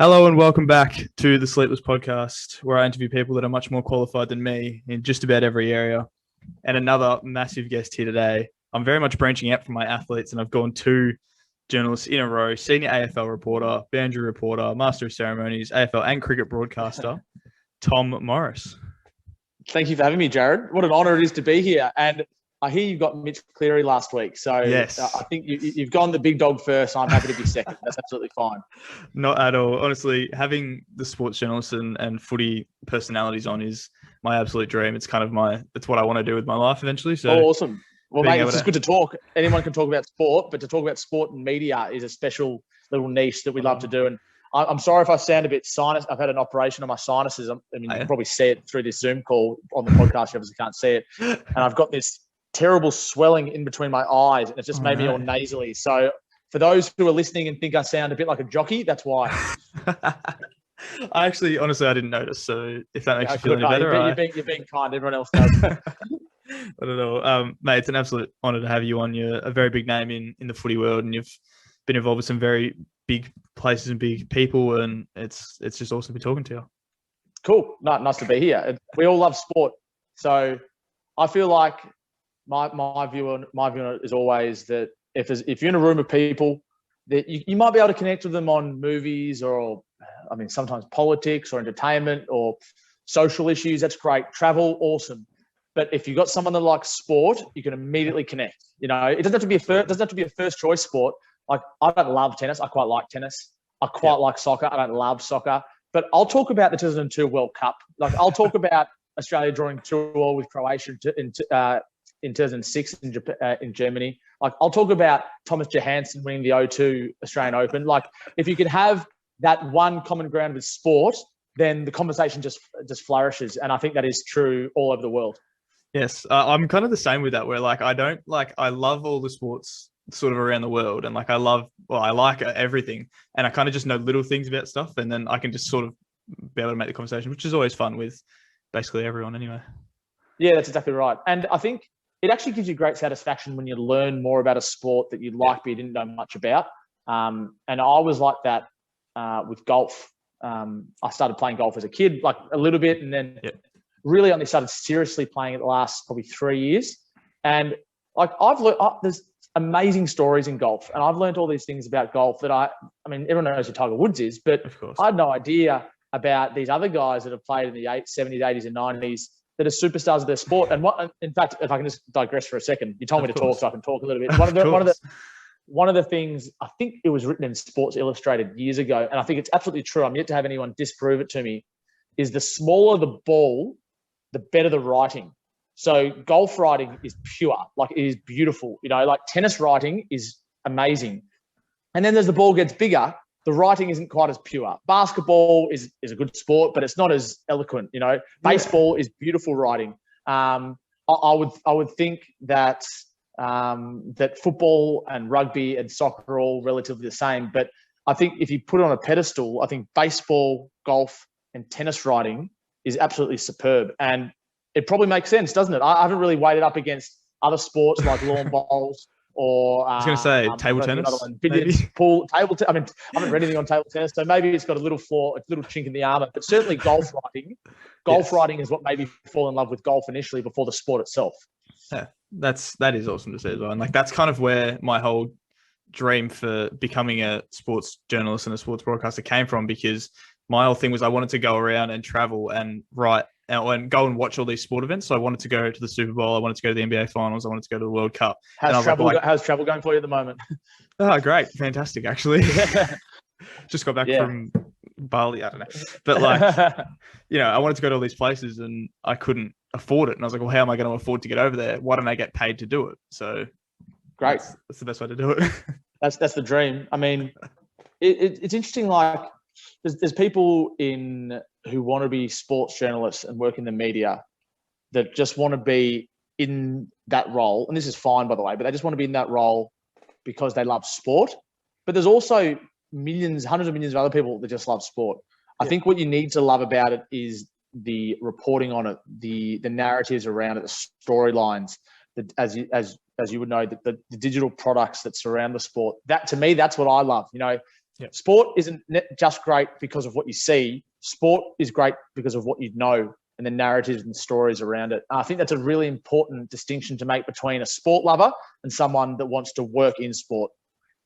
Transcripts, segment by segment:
Hello and welcome back to the Sleepless Podcast, where I interview people that are much more qualified than me in just about every area. And another massive guest here today. I'm very much branching out from my athletes, and I've gone two journalists in a row: senior AFL reporter, boundary reporter, master of ceremonies, AFL and cricket broadcaster, Tom Morris. Thank you for having me, Jarryd. What an honour it is to be here. And I hear you got Mitch Cleary last week. So yes. I think you've gone the big dog first. I'm happy to be second. That's absolutely fine. Not at all. Honestly, having the sports journalists and footy personalities on is my absolute dream. It's kind of it's what I want to do with my life eventually. So awesome. Well, mate, it's just good to talk. Anyone can talk about sport, but to talk about sport and media is a special little niche that we love to do. And I'm sorry if I sound a bit sinus. I've had an operation on my sinuses. I mean, you can probably see it through this Zoom call on the podcast. You obviously can't see it. And I've got this terrible swelling in between my eyes, and it just made me all nasally. So for those who are listening and think I sound a bit like a jockey, that's why. I didn't notice. So if that makes you feel any better, you're being kind. Everyone else does. I don't know. Mate, it's an absolute honour to have you on. You're a very big name in the footy world, and you've been involved with some very big places and big people, and it's just awesome to be talking to you. Cool. Nice to be here. We all love sport. So I feel like my view on it is always that if you're in a room of people, that you might be able to connect with them on movies or, I mean, sometimes politics or entertainment or social issues. That's great. Travel, awesome. But if you've got someone that likes sport, you can immediately connect. You know, it doesn't have to be a first choice sport. Like, I don't love tennis. I quite like tennis. I quite like soccer. I don't love soccer. But I'll talk about the 2002 World Cup. Like, I'll talk about Australia drawing 2-2 with Croatia in 2006 in Germany. Like, I'll talk about Thomas Johansson winning the O2 Australian Open. Like, if you can have that one common ground with sport, then the conversation just flourishes. And I think that is true all over the world. Yes, I'm kind of the same with that, where like I love all the sports sort of around the world, and like I like everything, and I kind of just know little things about stuff, and then I can just sort of be able to make the conversation, which is always fun with basically everyone anyway. Yeah, that's exactly right. And I think it actually gives you great satisfaction when you learn more about a sport that you like but you didn't know much about. And I was like that with golf. I started playing golf as a kid, like a little bit, and then really only started seriously playing it the last probably 3 years. And like I've learned, there's amazing stories in golf, and I've learned all these things about golf that I mean, everyone knows who Tiger Woods is, but I had no idea about these other guys that have played in the 70s, 80s, and 90s that are superstars of their sport. And in fact, if I can just digress for a second, you told me to talk, so I can talk a little bit. One of the things, I think it was written in Sports Illustrated years ago, and I think it's absolutely true. I'm yet to have anyone disprove it to me, is the smaller the ball, the better the writing. So golf writing is pure, like it is beautiful. You know, like tennis writing is amazing. And then as the ball gets bigger, the writing isn't quite as pure. Basketball is a good sport, but it's not as eloquent. You know, baseball is beautiful writing. I would think that that football and rugby and soccer are all relatively the same. But I think if you put it on a pedestal, I think baseball, golf, and tennis writing is absolutely superb. And it probably makes sense, doesn't it? I haven't really weighed it up against other sports like lawn bowls or I was going to say table tennis, billiards, pool, table. I mean, I haven't read anything on table tennis, so maybe it's got a little flaw, a little chink in the armor. But certainly golf writing. Writing is what made me fall in love with golf initially before the sport itself. Yeah, that is awesome to see as well. And like that's kind of where my whole dream for becoming a sports journalist and a sports broadcaster came from, because my whole thing was I wanted to go around and travel and write and go and watch all these sport events. So I wanted to go to the Super Bowl. I wanted to go to the NBA Finals. I wanted to go to the World Cup. How's travel going for you at the moment? Oh, great. Fantastic, actually. Just got back from Bali. I don't know. But like, you know, I wanted to go to all these places and I couldn't afford it. And I was like, well, how am I going to afford to get over there? Why don't I get paid to do it? So great. That's the best way to do it. That's the dream. I mean, it's interesting. Like there's people who want to be sports journalists and work in the media that just want to be in that role. And this is fine, by the way, but they just want to be in that role because they love sport. But there's also hundreds of millions of other people that just love sport. I think what you need to love about it is the reporting on it, the narratives around it, the storylines, as you would know, the digital products that surround the sport. That to me, that's what I love. You know, Yep. Sport isn't just great because of what you see. Sport is great because of what you know and the narratives and stories around it. I think that's a really important distinction to make between a sport lover and someone that wants to work in sport.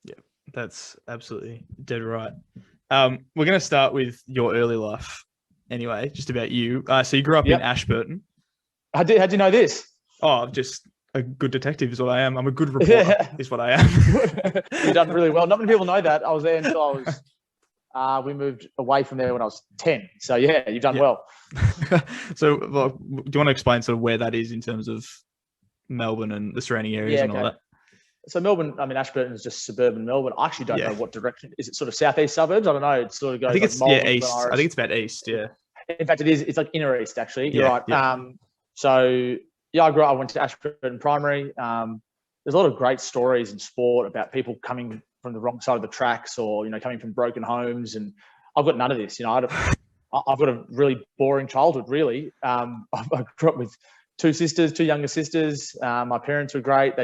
Yeah, that's absolutely dead right. We're going to start with your early life anyway, just about you. So you grew up in Ashburton. How'd you know this? Oh, just a good detective is what I am. I'm a good reporter is what I am. You've done really well. Not many people know that. I was there until I was, we moved away from there when I was 10. So yeah, you've done well. So do you want to explain sort of where that is in terms of Melbourne and the surrounding areas and all that? So Melbourne, I mean, Ashburton is just suburban Melbourne. I actually don't know what direction. Is it sort of southeast suburbs? I don't know. It sort of goes. I think it's Malvern, east. I think it's about east. Yeah. In fact, it is. It's like inner east actually. You're right. So yeah, I went to Ashburton Primary. There's a lot of great stories in sport about people coming from the wrong side of the tracks, or coming from broken homes. And I've got none of this. I've got a really boring childhood. Really, I grew up with two younger sisters. My parents were great.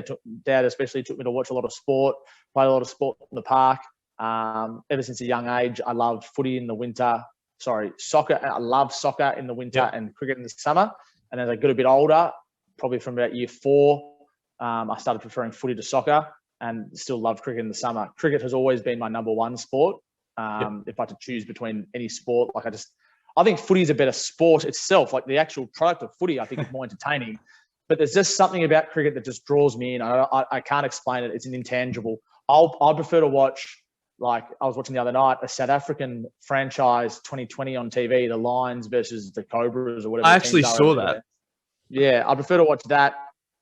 Dad especially took me to watch a lot of sport, play a lot of sport in the park. Ever since a young age, I loved footy in the winter. Soccer. I loved soccer in the winter and cricket in the summer. And as I got a bit older, probably from about year 4, I started preferring footy to soccer, and still loved cricket in the summer. Cricket has always been my number one sport. If I had to choose between any sport, I think footy is a better sport itself. Like the actual product of footy, I think is more entertaining. But there's just something about cricket that just draws me in. I can't explain it. It's an intangible. I prefer to watch, like I was watching the other night, a South African franchise 2020 on TV, the Lions versus the Cobras or whatever. I actually saw that. Yeah, I prefer to watch that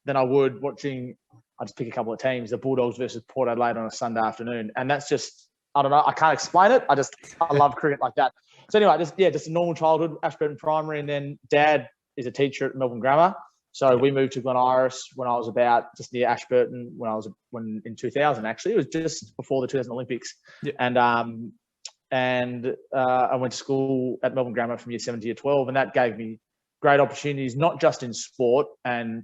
than I would watching, I'll just pick a couple of teams, the Bulldogs versus Port Adelaide on a Sunday afternoon. And that's just, I don't know. I can't explain it. I love cricket like that. So anyway, just a normal childhood, Ashburton Primary, and then Dad is a teacher at Melbourne Grammar. So we moved to Glen Iris when I was about just near Ashburton when in 2000 actually. It was just before the 2000 Olympics. Yeah. And I went to school at Melbourne Grammar from year 7 to year 12, and that gave me great opportunities, not just in sport and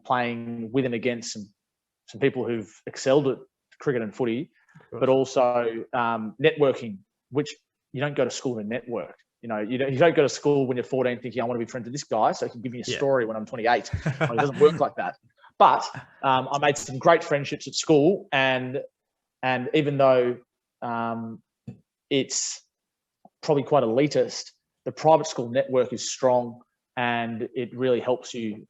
playing with and against some people who've excelled at cricket and footy, but also networking, which you don't go to school to network. You don't go to school when you're 14 thinking, I want to be friends with this guy so he can give me a story when I'm 28. It doesn't work like that. But I made some great friendships at school, and even though it's probably quite elitist, the private school network is strong, and it really helps you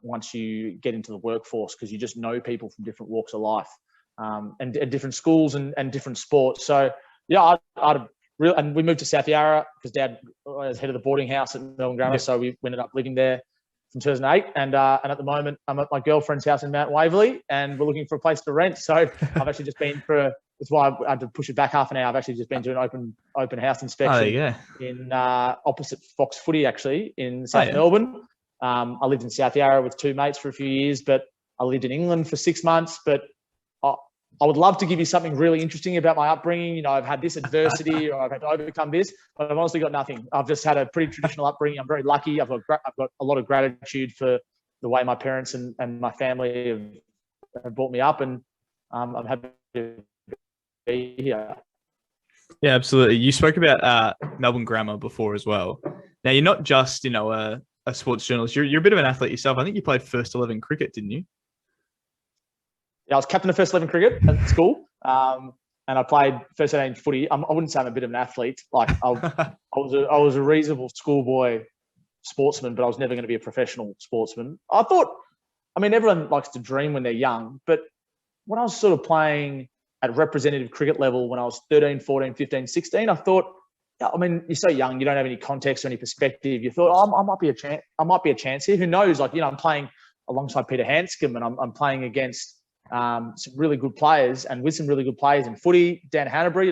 once you get into the workforce, because you just know people from different walks of life and different schools and different sports. So yeah, and we moved to South Yarra because Dad was head of the boarding house at Melbourne Grammar, so we ended up living there from 2008. And at the moment, I'm at my girlfriend's house in Mount Waverley, and we're looking for a place to rent. So I've actually just been that's why I had to push it back half an hour. I've actually just been to an open house inspection in opposite Fox Footy, actually, in South Melbourne. I lived in South Yarra with 2 mates for a few years, but I lived in England for 6 months. But I would love to give you something really interesting about my upbringing. I've had this adversity, or I've had to overcome this, but I've honestly got nothing. I've just had a pretty traditional upbringing. I'm very lucky. I've got a lot of gratitude for the way my parents and my family have brought me up, and I'm happy to be here. Yeah, absolutely. You spoke about Melbourne Grammar before as well. Now, you're not just a sports journalist. You're a bit of an athlete yourself. I think you played first 11 cricket, didn't you? Yeah, I was captain of first 11 cricket at school, and I played first 11 footy. I wouldn't say I'm a bit of an athlete. Like I was a reasonable schoolboy sportsman, but I was never going to be a professional sportsman. Everyone likes to dream when they're young, but when I was sort of playing at representative cricket level when I was 13, 14, 15, 16, I thought, you're so young, you don't have any context or any perspective. You thought, I might be a chance here. Who knows? I'm playing alongside Peter Hanscom, and I'm playing against some really good players, and with some really good players in footy. Dan Hanbury,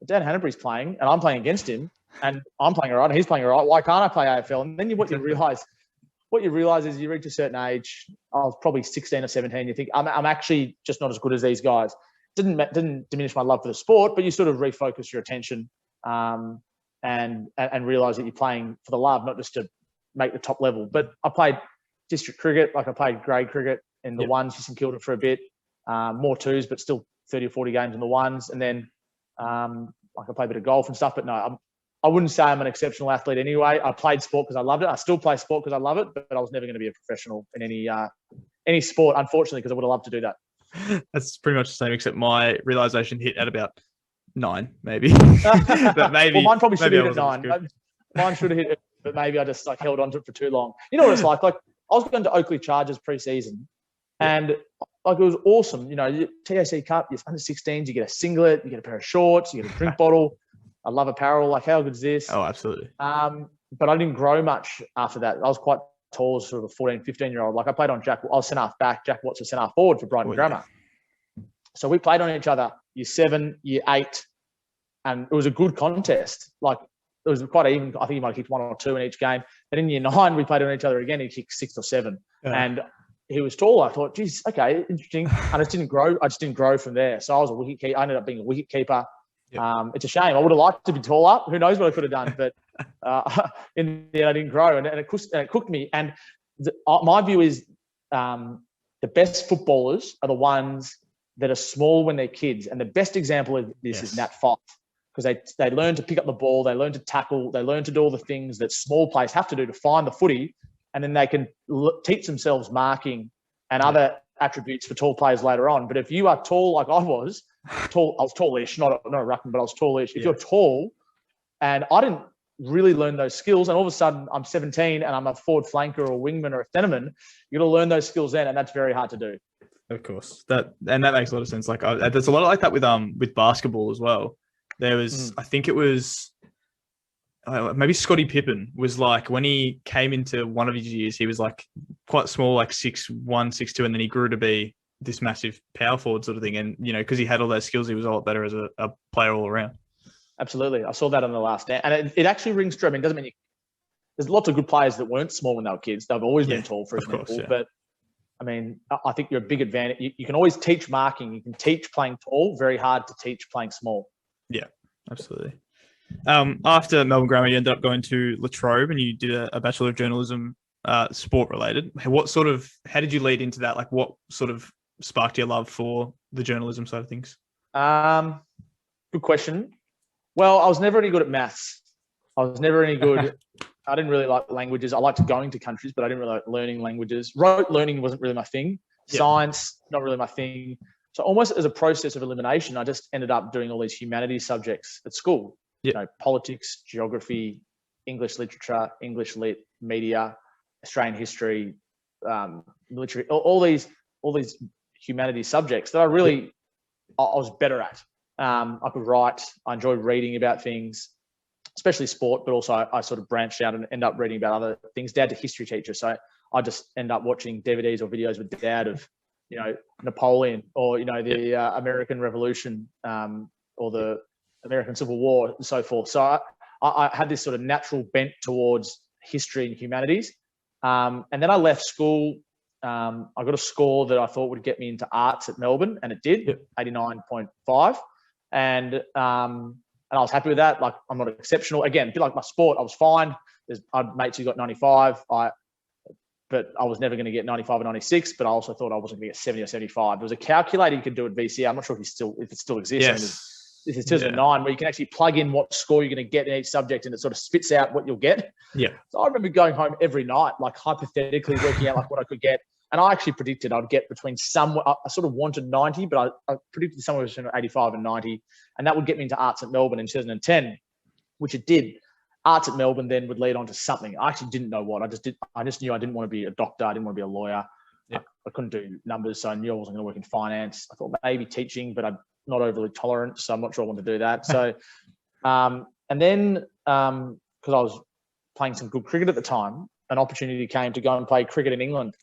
Dan Hanbury's playing, and I'm playing against him, and I'm playing all right, and he's playing all right. Why can't I play AFL? And then what you realise is you reach a certain age. I was probably 16 or 17. You think I'm actually just not as good as these guys. Didn't diminish my love for the sport, but you sort of refocus your attention and realise that you're playing for the love, not just to make the top level. But I played district cricket, I played grade cricket in the ones for St Kilda for a bit, more twos, but still 30 or 40 games in the ones. And then Like I play a bit of golf and stuff, but no, I wouldn't say I'm an exceptional athlete anyway. I played sport because I loved it. I still play sport because I love it, but I was never going to be a professional in any sport, unfortunately, because I would have loved to do that. That's pretty much the same, except my realization hit at about 9, maybe. But maybe well, mine probably should have hit at 9. Good. Mine should have hit it, but maybe I just held on to it for too long. You know what it's like? Like I was going to Oakley Chargers pre-season, and it was awesome. TAC Cup, you're under 16s, you get a singlet, you get a pair of shorts, you get a drink bottle. I love apparel. Like, how good is this? Oh, absolutely. But I didn't grow much after that. I was quite tall as sort of a 14, 15-year-old. Like I played on I was centre-half back. Jack Watts was centre-half forward for Brighton Grammar. So we played on each other year 7, year 8, and it was a good contest. Like it was quite even. I think he might have kicked 1 or 2 in each game. But in year 9, we played on each other again. He kicked 6 or 7, and he was tall. I thought, geez, okay, interesting. And I just didn't grow from there. So I was a wicket keeper. I ended up being a wicket keeper. Yep. It's a shame. I would have liked to be taller. Who knows what I could have done? But in the end, I didn't grow, and it cooked me. And my view is the best footballers are the ones that are small when they're kids. And the best example of this is Nat Fyfe, because they learn to pick up the ball, they learn to tackle, they learn to do all the things that small players have to do to find the footy, and then they can teach themselves marking and other attributes for tall players later on. But if you are tall like I was tallish, not a ruckman, but I was tallish. If you're tall, and I didn't really learn those skills, and all of a sudden I'm 17 and I'm a forward flanker or a wingman or a centerman, you're going to learn those skills then, and that's very hard to do. Of course, that makes a lot of sense. Like there's a lot like that with basketball as well. There was, I think it was maybe Scottie Pippen was like, when he came into one of his years, he was like quite small, like 6'1", 6'2", and then he grew to be this massive power forward sort of thing. And, because he had all those skills, he was a lot better as a player all around. Absolutely. I saw that on the last day. And it actually rings true. I mean, it doesn't mean there's lots of good players that weren't small when they were kids. They've always been tall, for example. Course, but I mean, I think you're a big advantage. You can always teach marking. You can teach playing tall. Very hard to teach playing small. Yeah, absolutely. After Melbourne Grammar, you ended up going to La Trobe and you did a Bachelor of Journalism, sport related. How did you lead into that? Like what sort of sparked your love for the journalism side of things? Good question. Well, I was never any good at maths. I was never any good. I didn't really like languages. I liked going to countries, but I didn't really like learning languages. Rote learning wasn't really my thing. Science, not really my thing. So almost as a process of elimination, I just ended up doing all these humanities subjects at school. Politics, geography, English literature, English lit, media, Australian history, military, all these humanities subjects that I was better at. I could write. I enjoyed reading about things, especially sport, but also I sort of branched out and ended up reading about other things. Dad's a history teacher, so I just end up watching DVDs or videos with Dad of, Napoleon or, the American Revolution or the American Civil War and so forth. So I had this sort of natural bent towards history and humanities. And then I left school. I got a score that I thought would get me into arts at Melbourne, and it did, 89.5. And I was happy with that. Like, I'm not exceptional. Again, a bit like my sport, I was fine. I had mates who got 95. But I was never going to get 95 or 96, but I also thought I wasn't going to get 70 or 75. There was a calculator you could do at VCA. I'm not sure if it still exists. Yes. I mean, this is 2009, where you can actually plug in what score you're going to get in each subject, and it sort of spits out what you'll get. Yeah. So I remember going home every night, like hypothetically working out like what I could get. And I actually predicted I'd get between I sort of wanted 90, but I predicted somewhere between 85 and 90. And that would get me into arts at Melbourne in 2010, which it did. Arts at Melbourne then would lead on to something. I actually didn't know what. I just knew I didn't want to be a doctor. I didn't want to be a lawyer. Yeah. I couldn't do numbers, so I knew I wasn't going to work in finance. I thought maybe teaching, but I'm not overly tolerant, so I'm not sure I want to do that. So, and then because I was playing some good cricket at the time, an opportunity came to go and play cricket in England.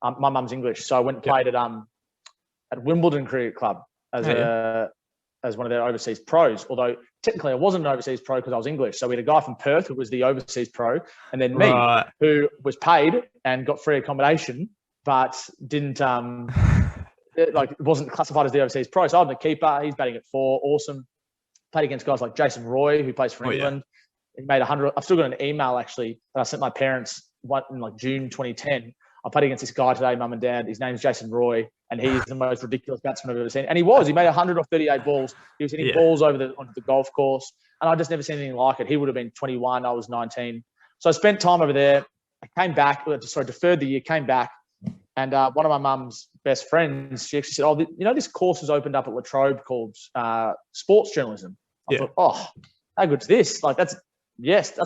My mum's English, so I went and played at Wimbledon Cricket Club as one of their overseas pros. Although technically I wasn't an overseas pro because I was English. So we had a guy from Perth who was the overseas pro, and then me who was paid and got free accommodation, but didn't wasn't classified as the overseas pro. So I'm the keeper. He's batting at 4. Awesome. Played against guys like Jason Roy, who plays for England. He made 100. I've still got an email actually that I sent my parents in like June 2010 I played against this guy today, mum and dad. His name's Jason Roy, and he's the most ridiculous batsman I've ever seen. And he made 100 or 38 balls. He was hitting balls onto the golf course, and I just never seen anything like it. He would have been 21. I was 19. So I spent time over there. I came back. Deferred the year. Came back, and one of my mum's best friends, she actually said, "Oh, this course has opened up at La Trobe called sports journalism." I thought, "Oh, how good's this? Like that's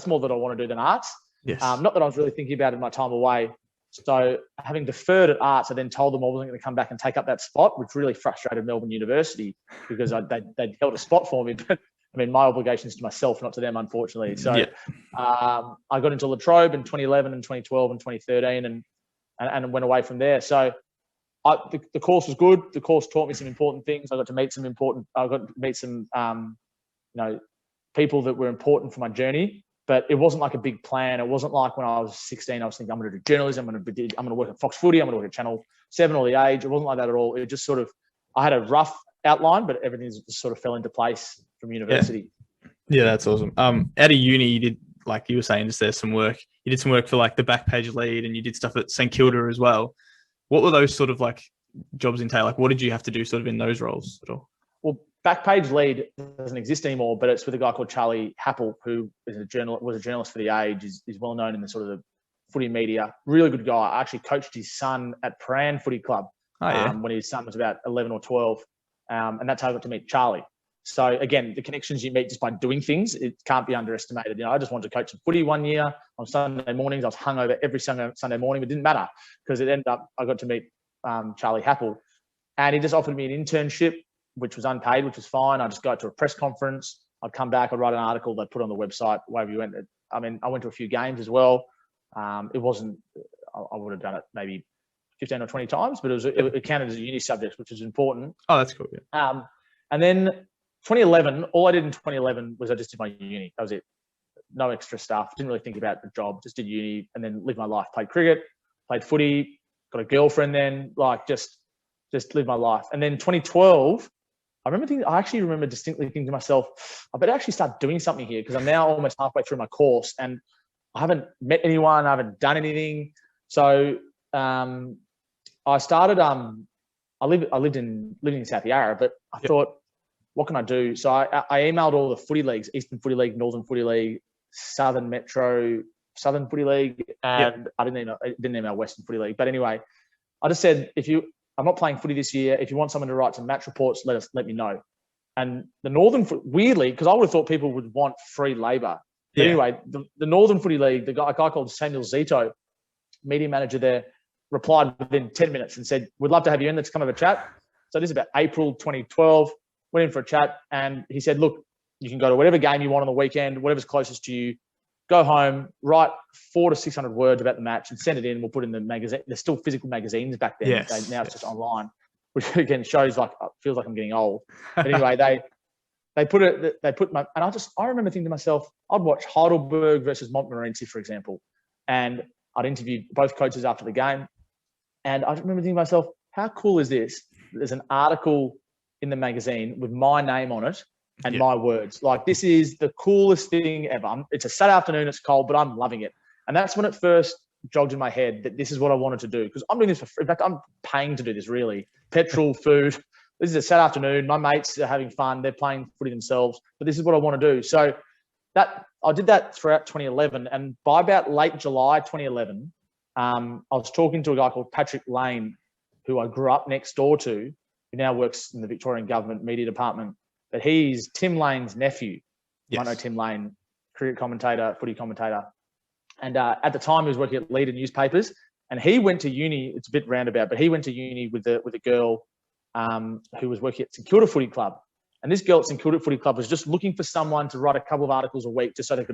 more than I want to do than arts." Yes. Not that I was really thinking about it in my time away. So having deferred at arts, I then told them I wasn't going to come back and take up that spot, which really frustrated Melbourne University because they'd held a spot for me. But I mean, my obligations to myself, not to them, unfortunately. So I got into La Trobe in 2011 and 2012 and 2013 and went away from there. So the course was good. The course taught me some important things. I got to meet some people that were important for my journey. But it wasn't like a big plan. It wasn't like when I was 16, I was thinking, I'm going to do journalism. I'm going to work at Fox Footy. I'm going to work at Channel 7 or The Age. It wasn't like that at all. It just sort of, I had a rough outline, but everything just sort of fell into place from university. Yeah, that's awesome. Out of uni, you did, like you were saying, just there's some work. You did some work for like the Backpage Lead, and you did stuff at St Kilda as well. What were those sort of like jobs entail? Like, what did you have to do sort of in those roles at all? Well, Backpage Lead doesn't exist anymore, but it's with a guy called Charlie Happel, who was a journalist for The Age, is well known in the sort of the footy media. Really good guy. I actually coached his son at Paran Footy Club when his son was about 11 or 12, and that's how I got to meet Charlie. So again, the connections you meet just by doing things, it can't be underestimated. I just wanted to coach some footy one year on Sunday mornings. I was hungover every Sunday morning, but it didn't matter because it ended up I got to meet Charlie Happel, and he just offered me an internship, which was unpaid, which was fine. I'd just go to a press conference. I'd come back. I'd write an article. They'd put it on the website, wherever you went. I mean, I went to a few games as well. It wasn't, I would have done it maybe 15 or 20 times, but it counted as a uni subject, which is important. Oh, that's cool. Yeah. And then 2011, all I did in 2011 was I just did my uni. That was it. No extra stuff. Didn't really think about the job. Just did uni and then lived my life. Played cricket, played footy, got a girlfriend then, like just lived my life. And then 2012, I actually remember distinctly thinking to myself, I better actually start doing something here because I'm now almost halfway through my course and I haven't met anyone, I haven't done anything. So I started, I lived in South Yarra, but I thought, what can I do? So I emailed all the footy leagues, Eastern Footy League, Northern Footy League, Southern Metro, Southern Footy League, and I didn't email Western Footy League. But anyway, I just said, I'm not playing footy this year. If you want someone to write some match reports, let me know. And the Northern, weirdly, because I would have thought people would want free labour. But anyway, the Northern Footy League, a guy called Samuel Zito, media manager there, replied within 10 minutes and said, "We'd love to have you in. Let's come have a chat." So this is about April 2012. Went in for a chat, and he said, "Look, you can go to whatever game you want on the weekend, whatever's closest to you. Go home, write 400 to 600 words about the match and send it in. We'll put it in the magazine." There's still physical magazines back then. Yes. Now it's just online, which again feels like I'm getting old. But anyway, they put my, and I remember thinking to myself, I'd watch Heidelberg versus Montmorency, for example, and I'd interview both coaches after the game. And I remember thinking to myself, how cool is this? There's an article in the magazine with my name on it and my words. Like, this is the coolest thing ever. It's a Saturday afternoon, it's cold, but I'm loving it. And that's when it first jogged in my head that this is what I wanted to do, because I'm doing this for free. In fact, I'm paying to do this, really. Petrol, food. This is a Saturday afternoon. My mates are having fun. They're playing footy themselves, but this is what I want to do. So I did that throughout 2011. And by about late July 2011, I was talking to a guy called Patrick Lane, who I grew up next door to, who now works in the Victorian Government Media Department. But he's Tim Lane's nephew. Yes. I know Tim Lane, cricket commentator, footy commentator. And at the time, he was working at Leader newspapers. And he went to uni. It's a bit roundabout, but he went to uni with a girl who was working at St Kilda Footy Club. And this girl at St Kilda Footy Club was just looking for someone to write a couple of articles a week, just so they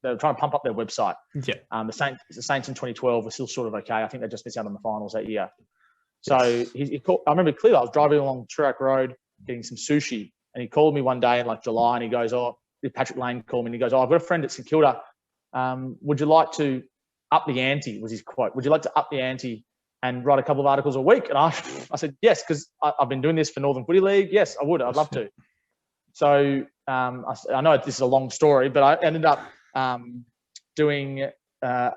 were trying to pump up their website. Yeah. The Saints in 2012 were still sort of okay. I think they just missed out on the finals that year. So he called, I remember clearly, I was driving along Toorak Road getting some sushi, and he called me one day in like July, and he goes, Patrick Lane called me, and he goes, I've got a friend at St Kilda. Would you like to up the ante, was his quote. Would you like to up the ante and write a couple of articles a week? And I said, yes, because I've been doing this for Northern Footy League. Yes, I would. I'd love to. So I know this is a long story, but I ended up doing a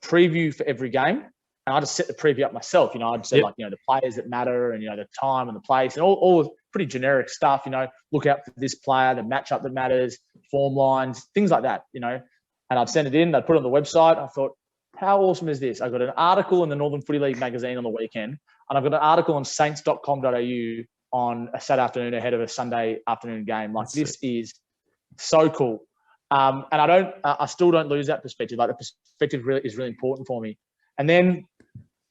preview for every game. and I just set the preview up myself. I'd say like, the players that matter and, the time and the place and all pretty generic stuff, look out for this player, the matchup that matters, form lines, things like that, and I'd send it in, I'd put it on the website. I thought, how awesome is this? I got an article in the Northern Footy League magazine on the weekend, and I've got an article on saints.com.au on a Saturday afternoon ahead of a Sunday afternoon game. Like, this is so cool. And I still don't lose that perspective. Like, the perspective is really important for me. And then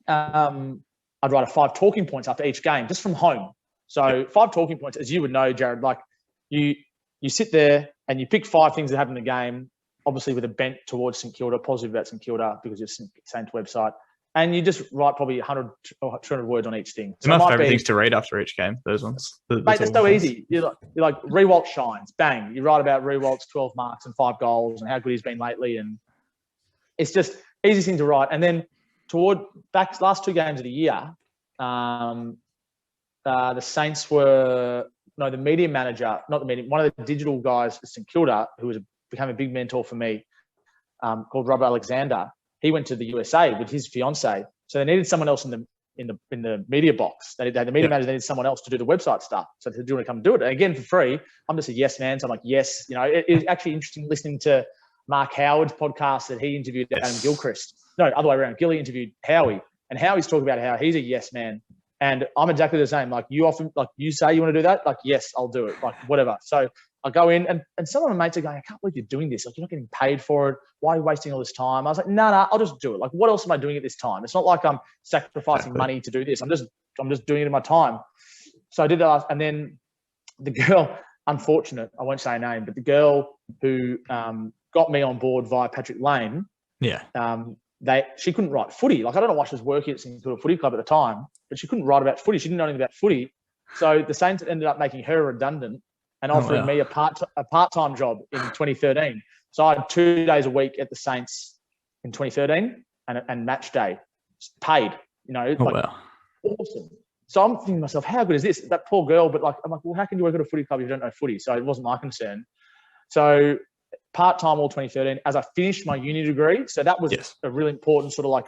I'd write 5 talking points after each game, just from home. So 5 talking points, as you would know, Jarryd, like you sit there and you pick 5 things that happen in the game, obviously with a bent towards St Kilda, positive about St Kilda because it's Saints website. And you just write probably 100 or 200 words on each thing. So my favourite things to read after each game, those ones. Mate, that's so easy. You're like Rewalt shines, bang. You write about Rewalt's 12 marks and 5 goals and how good he's been lately. And it's just easy thing to write. And then last 2 games of the year, the Saints the media manager, one of the digital guys at St Kilda, who became a big mentor for me, called Rob Alexander. He went to the USA with his fiance, so they needed someone else in the media box. The media manager needed someone else to do the website stuff. So they said, "Do you want to come do it?" And again, for free. I'm just a yes man, so I'm like, yes. It's actually interesting listening to Mark Howard's podcast that he interviewed Adam Gilchrist. No, other way around. Gilly interviewed Howie, and Howie's talking about how he's a yes man. And I'm exactly the same. Like, you often, like, you say you want to do that, like, yes, I'll do it, like, whatever. So I go in and some of my mates are going, I can't believe you're doing this. Like, you're not getting paid for it. Why are you wasting all this time? I was like, no, I'll just do it. Like, what else am I doing at this time? It's not like I'm sacrificing money to do this. I'm just doing it in my time. So I did that. And then the girl, unfortunate, I won't say her name, but the girl who got me on board via Patrick Lane, she couldn't write footy. Like, I don't know why she was working at St Kilda Footy Club at the time, but she couldn't write about footy. She didn't know anything about footy. So the Saints ended up making her redundant and offering me a part-time job in 2013. So I had 2 days a week at the Saints in 2013 and match day, paid, awesome. So I'm thinking to myself, how good is this? That poor girl, but like, I'm like, well, how can you work at a footy club if you don't know footy? So it wasn't my concern. So part-time all 2013 as I finished my uni degree. So that was a really important sort of like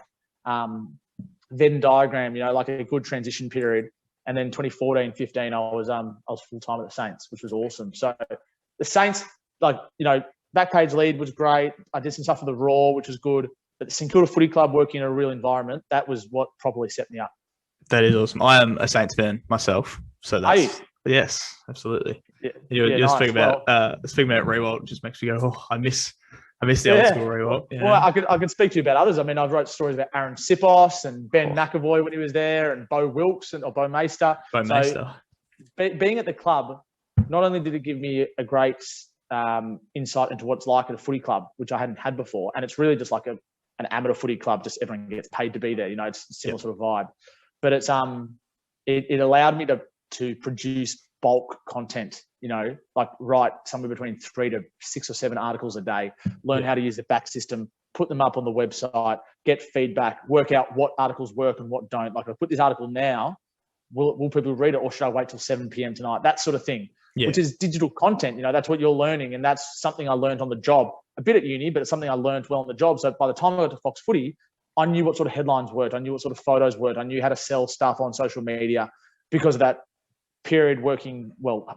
Venn diagram, like a good transition period. And then 2014, 15, I was full-time at the Saints, which was awesome. So the Saints, Backpage Lead was great. I did some stuff for the Raw, which was good. But the St Kilda Footy Club working in a real environment, that was what probably set me up. That is awesome. I am a Saints fan myself. So that's... Yes, absolutely. You're nice. speaking about Rewalt just makes me go, oh, I miss the old school Rewalt. Yeah. Well, I could speak to you about others. I mean, I've wrote stories about Aaron Sipos and Ben McAvoy when he was there, and Bo Wilkes or Bo Meister. Being at the club, not only did it give me a great insight into what it's like at a footy club, which I hadn't had before, and it's really just like an amateur footy club, just everyone gets paid to be there. It's a similar sort of vibe. But it's it allowed me to produce bulk content, like write somewhere between 3 to 6 or 7 articles a day, learn how to use the back system, put them up on the website, get feedback, work out what articles work and what don't. Like, I put this article now, will people read it, or should I wait till 7 p.m. tonight? That sort of thing, which is digital content. That's what you're learning. And that's something I learned on the job, a bit at uni, but it's something I learned well on the job. So by the time I got to Fox Footy, I knew what sort of headlines worked. I knew what sort of photos worked. I knew how to sell stuff on social media because of that period working,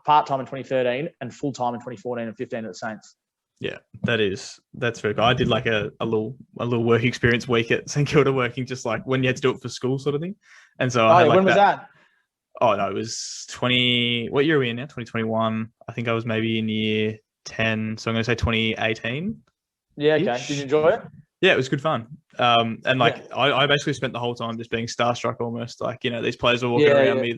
part-time in 2013 and full-time in 2014 and 15 at the Saints. Yeah, that's very good. I did like a little work experience week at St Kilda, working just like when you had to do it for school sort of thing. And so when was that? Oh no, it was 20. What year are we in now? 2021. I think I was maybe in year 10. So I'm going to say 2018. Yeah. Okay. Did you enjoy it? Yeah, it was good fun. I basically spent the whole time just being starstruck almost. Like, these players were walking around me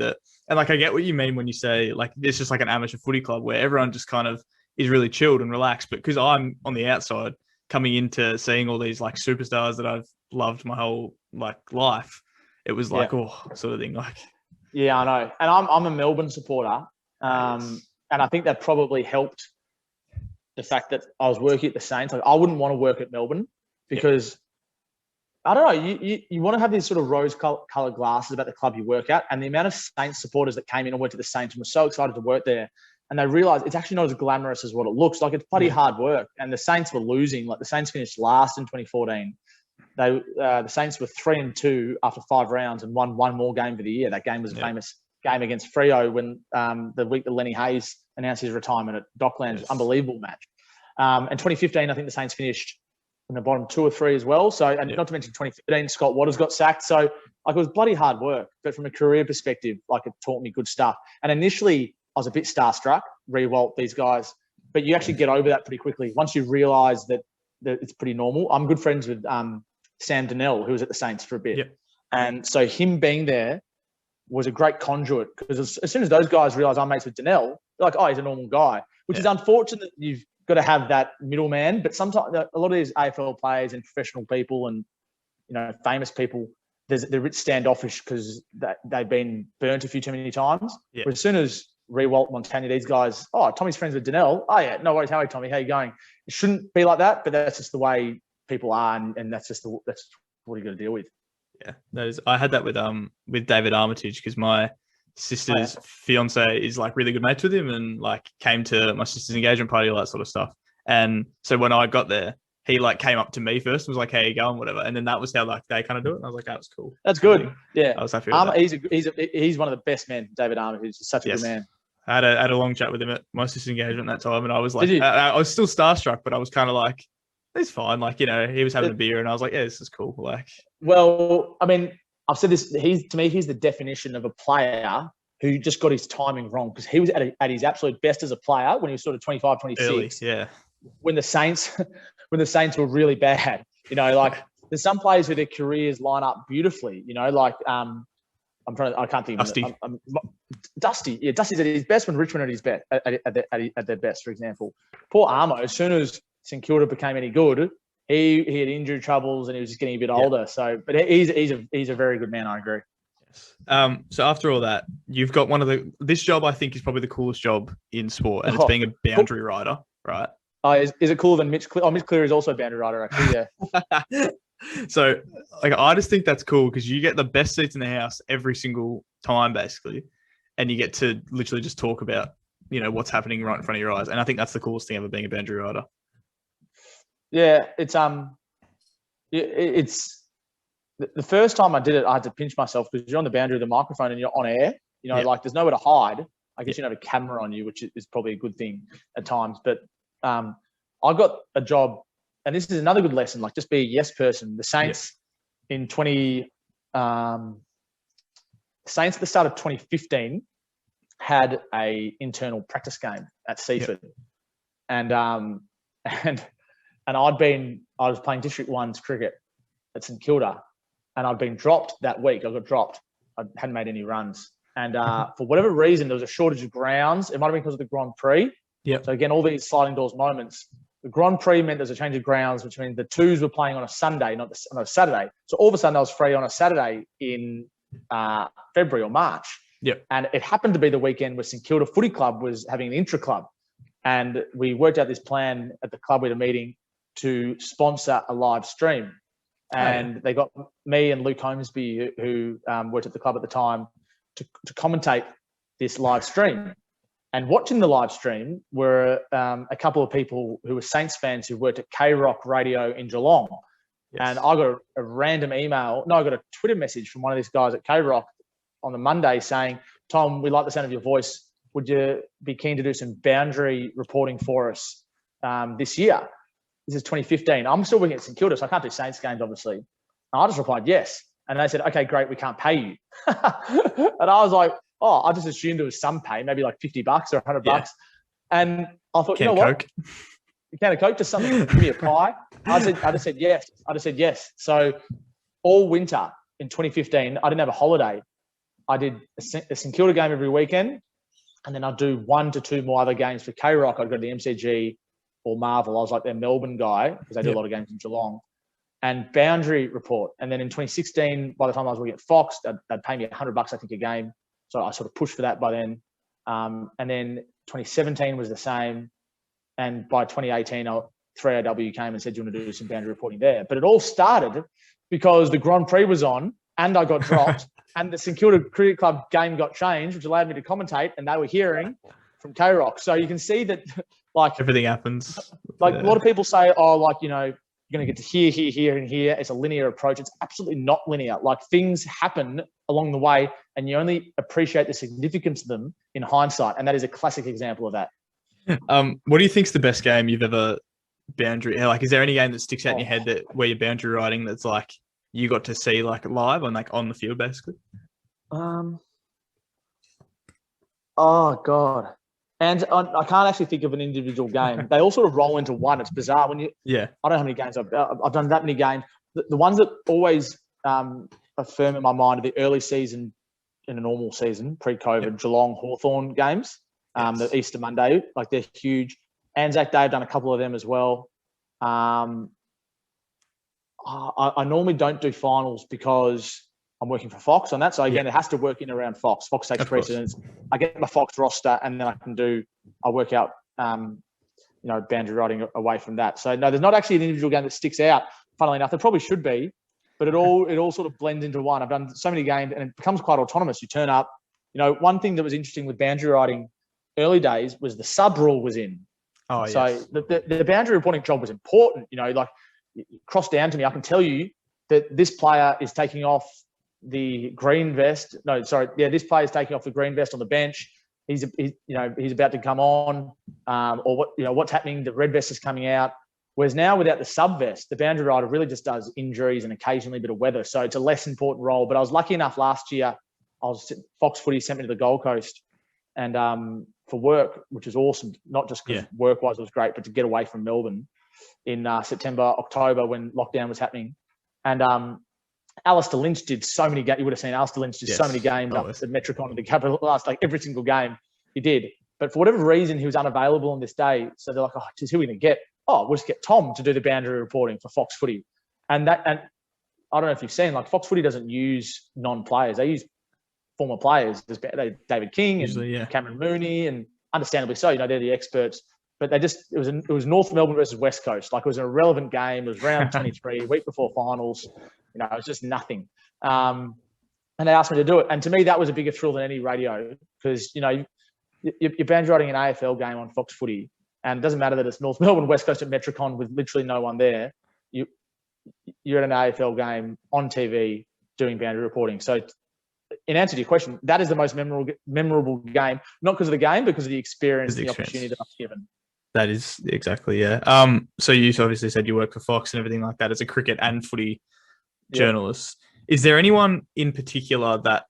and I get what you mean when you say like it's just like an amateur footy club where everyone just kind of is really chilled and relaxed. But because I'm on the outside coming into seeing all these like superstars that I've loved my whole like life, it was like, sort of thing. Like, yeah, I know. And I'm a Melbourne supporter. And I think that probably helped the fact that I was working at the Saints. Like, I wouldn't want to work at Melbourne because I don't know, you want to have these sort of rose-coloured glasses about the club you work at, and the amount of Saints supporters that came in and went to the Saints and were so excited to work there, and they realised it's actually not as glamorous as what it looks like. It's bloody hard work, and the Saints were losing. Like, the Saints finished last in 2014, the Saints were 3-2 after 5 rounds and won one more game for the year. That game was a famous game against Freo when the week that Lenny Hayes announced his retirement at Docklands. Yes. Unbelievable match. And 2015, I think the Saints finished in the bottom 2 or 3 as well. So, and not to mention 2013, Scott Waters got sacked. So, like, it was bloody hard work. But from a career perspective, like, it taught me good stuff. And initially, I was a bit starstruck, Rewalt, these guys. But you actually get over that pretty quickly once you realise that it's pretty normal. I'm good friends with Sam Donnell, who was at the Saints for a bit. Yep. And so him being there was a great conduit, because as soon as those guys realise I'm mates with Donnell, they're like, oh, he's a normal guy, which is unfortunate. You've got to have that middleman. But sometimes a lot of these AFL players and professional people and, you know, famous people, they're a bit standoffish because they've been burnt a few too many times. Yep. But as soon as Rewalt, Montagna, these guys, oh, Tommy's friends with Donnell. Oh, yeah, no worries. How are you, Tommy? How you going? It shouldn't be like that, but that's just the way people are, and that's what you got to deal with. Yeah, I had that with David Armitage, because my sister's fiance is like really good mates with him, and like came to my sister's engagement party, all that sort of stuff. And so when I got there, he like came up to me first and was like, "How you going?" Whatever. And then that was how like they kind of do it. And I was like, "That was cool. That's good." Yeah, I was happy with that. He's one of the best men. David Armitage is such a good man. I had a long chat with him at my sister's engagement that time, and I was like, I was still starstruck, but I was kind of like, it's fine. Like, you know, he was having a beer, and I was like, yeah, this is cool. Like, well, I mean, I've said this. He's the definition of a player who just got his timing wrong, because he was at his absolute best as a player when he was sort of 25, 26. Early, yeah. When the Saints were really bad, you know, like there's some players who their careers line up beautifully, you know, like I can't think of Dusty. Dusty. Yeah, Dusty's at his best when Richmond at his best at their best, for example. Poor Armo, as soon as St Kilda became any good, he had injury troubles and he was just getting a bit older. So, but he's a very good man. I agree. Yes. So after all that, you've got this job I think is probably the coolest job in sport, and it's being a boundary rider, right? Is it cooler than Mitch Cleary? Oh, Mitch Cleary is also a boundary rider, actually. Yeah. So, like, I just think that's cool, because you get the best seats in the house every single time, basically, and you get to literally just talk about, you know, what's happening right in front of your eyes. And I think that's the coolest thing ever, being a boundary rider. Yeah, it's the first time I did it, I had to pinch myself, because you're on the boundary of the microphone and you're on air. You know, like there's nowhere to hide. I guess you don't have a camera on you, which is probably a good thing at times. But I got a job, and this is another good lesson. Like, just be a yes person. The Saints Saints at the start of 2015 had a internal practice game at Seaford, and I was playing District 1's cricket at St Kilda, and I'd been dropped that week. I got dropped. I hadn't made any runs, and for whatever reason, there was a shortage of grounds. It might have been because of the Grand Prix. Yeah. So again, all these sliding doors moments. The Grand Prix meant there's a change of grounds, which means the twos were playing on a Sunday, not on a Saturday. So all of a sudden, I was free on a Saturday in February or March. Yep. And it happened to be the weekend where St Kilda Footy Club was having an intra-club. And we worked out this plan at the club. We had a meeting to sponsor a live stream. And they got me and Luke Holmesby, who worked at the club at the time, to commentate this live stream. And watching the live stream were a couple of people who were Saints fans who worked at K-Rock Radio in Geelong. Yes. And I got a random email. No, I got a Twitter message from one of these guys at K-Rock on the Monday saying, "Tom, we like the sound of your voice. Would you be keen to do some boundary reporting for us this year?" This is 2015. I'm still working at St Kilda, so I can't do Saints games, obviously. And I just replied, yes. And they said, "Okay, great, we can't pay you." And I was like, oh, I just assumed there was some pay, maybe like $50 or $100. And I thought, you know what? A can of Coke, just something, give me a pie. I just said yes. So all winter in 2015, I didn't have a holiday. I did a St Kilda game every weekend, and then I'd do 1 to 2 more other games for K-Rock. I'd go to the MCG or Marvel. I was like their Melbourne guy, because they do a lot of games in Geelong. And boundary report. And then in 2016, by the time I was working at Fox, they'd pay me $100, I think, a game. So I sort of pushed for that by then. And then 2017 was the same. And by 2018, 3AW came and said, "Do you want to do some boundary reporting there?" But it all started because the Grand Prix was on and I got dropped and the St Kilda Cricket Club game got changed, which allowed me to commentate, and they were hearing from K-Rock. So you can see that, like, everything happens. Like a lot of people say, oh, like, you know, you're going to get to here, here, here, and here. It's a linear approach. It's absolutely not linear. Like, things happen along the way, and you only appreciate the significance of them in hindsight. And that is a classic example of that. What do you think's the best game you've ever boundary? Like, is there any game that sticks out in your head that where you're boundary riding that's like you got to see like live and like on the field basically? Oh God. And I can't actually think of an individual game. They all sort of roll into one. It's bizarre when you. Yeah. I don't know how many games I've done that many games. The ones that always are firm in my mind are the early season in a normal season, pre-COVID, Geelong Hawthorn games. The Easter Monday, like, they're huge. Anzac Day, I've done a couple of them as well. I normally don't do finals because I'm working for Fox on that. So again, it has to work in around Fox. Fox takes precedence. I get my Fox roster, and then I work out, boundary riding away from that. So no, there's not actually an individual game that sticks out. Funnily enough, there probably should be, but it all sort of blends into one. I've done so many games, and it becomes quite autonomous. You turn up. One thing that was interesting with boundary riding early days was the sub rule was in. Oh, so yes. the boundary reporting job was important. Like, cross down to me, I can tell you that this player is taking off the green vest. No, sorry. Yeah, this player is taking off the green vest on the bench. He's about to come on, or what's happening. The red vest is coming out. Whereas now, without the sub vest, the boundary rider really just does injuries and occasionally a bit of weather. So it's a less important role. But I was lucky enough last year. Fox Footy sent me to the Gold Coast, and for work, which is awesome. Not just because work-wise it was great, but to get away from Melbourne in September, October, when lockdown was happening. And Alistair Lynch did so many games. You would have seen Alistair Lynch did so many games up at Metricon and the Capital last, like every single game he did. But for whatever reason, he was unavailable on this day. So they're like, oh, geez, who are we going to get? Oh, we'll just get Tom to do the boundary reporting for Fox Footy. And I don't know if you've seen, like, Fox Footy doesn't use non-players. They use former players. There's David King and Cameron Mooney, and understandably so, they're the experts. But it was North Melbourne versus West Coast. Like, it was an irrelevant game. It was round 23, week before finals. It was just nothing. And they asked me to do it. And to me, that was a bigger thrill than any radio, because, you're boundary riding an AFL game on Fox Footy, and it doesn't matter that it's North Melbourne, West Coast at Metricon with literally no one there. You're at an AFL game on TV doing boundary reporting. So in answer to your question, that is the most memorable game, not because of the game, but because of the experience and the opportunity that I was given. That is exactly, yeah. So you obviously said you work for Fox and everything like that as a cricket and footy journalist. Is there anyone in particular that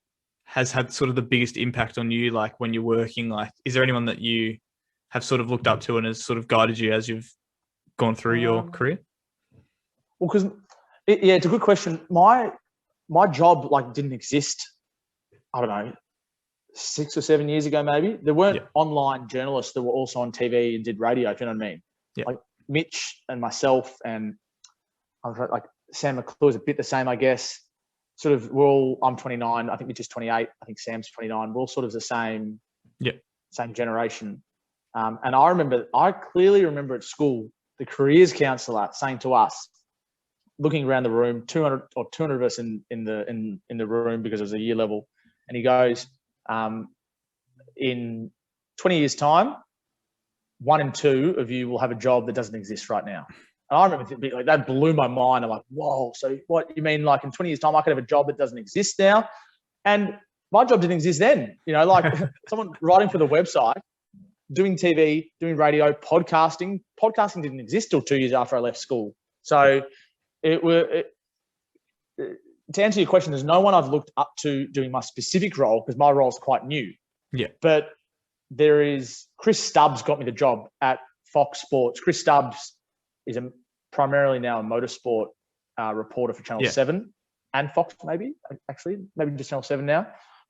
has had sort of the biggest impact on you, like when you're working? Like, is there anyone that you have sort of looked up to and has sort of guided you as you've gone through your career? Well, because it's a good question. My job didn't exist, I don't know, 6 or 7 years ago, maybe. There weren't online journalists that were also on TV and did radio, if you know what I mean. Yeah. Like Mitch and myself, and I was like Sam McClure is a bit the same, I guess. Sort of, I'm 29. I think Mitch is 28. I think Sam's 29. We're all sort of the same generation. And I clearly remember at school, the careers counsellor saying to us, looking around the room, 200 of us in the room, because it was a year level, and he goes, in 20 years' time, 1 in 2 of you will have a job that doesn't exist right now. And I remember like that blew my mind. I'm like, whoa, so what you mean, like in 20 years' time, I could have a job that doesn't exist now? And my job didn't exist then. Like someone writing for the website, doing TV, doing radio, podcasting. Podcasting didn't exist till 2 years after I left school. So to answer your question, there's no one I've looked up to doing my specific role, because my role is quite new. Yeah. But there is Chris Stubbs got me the job at Fox Sports. Chris Stubbs is primarily now a motorsport reporter for Channel 7 and Fox, maybe just Channel 7 now.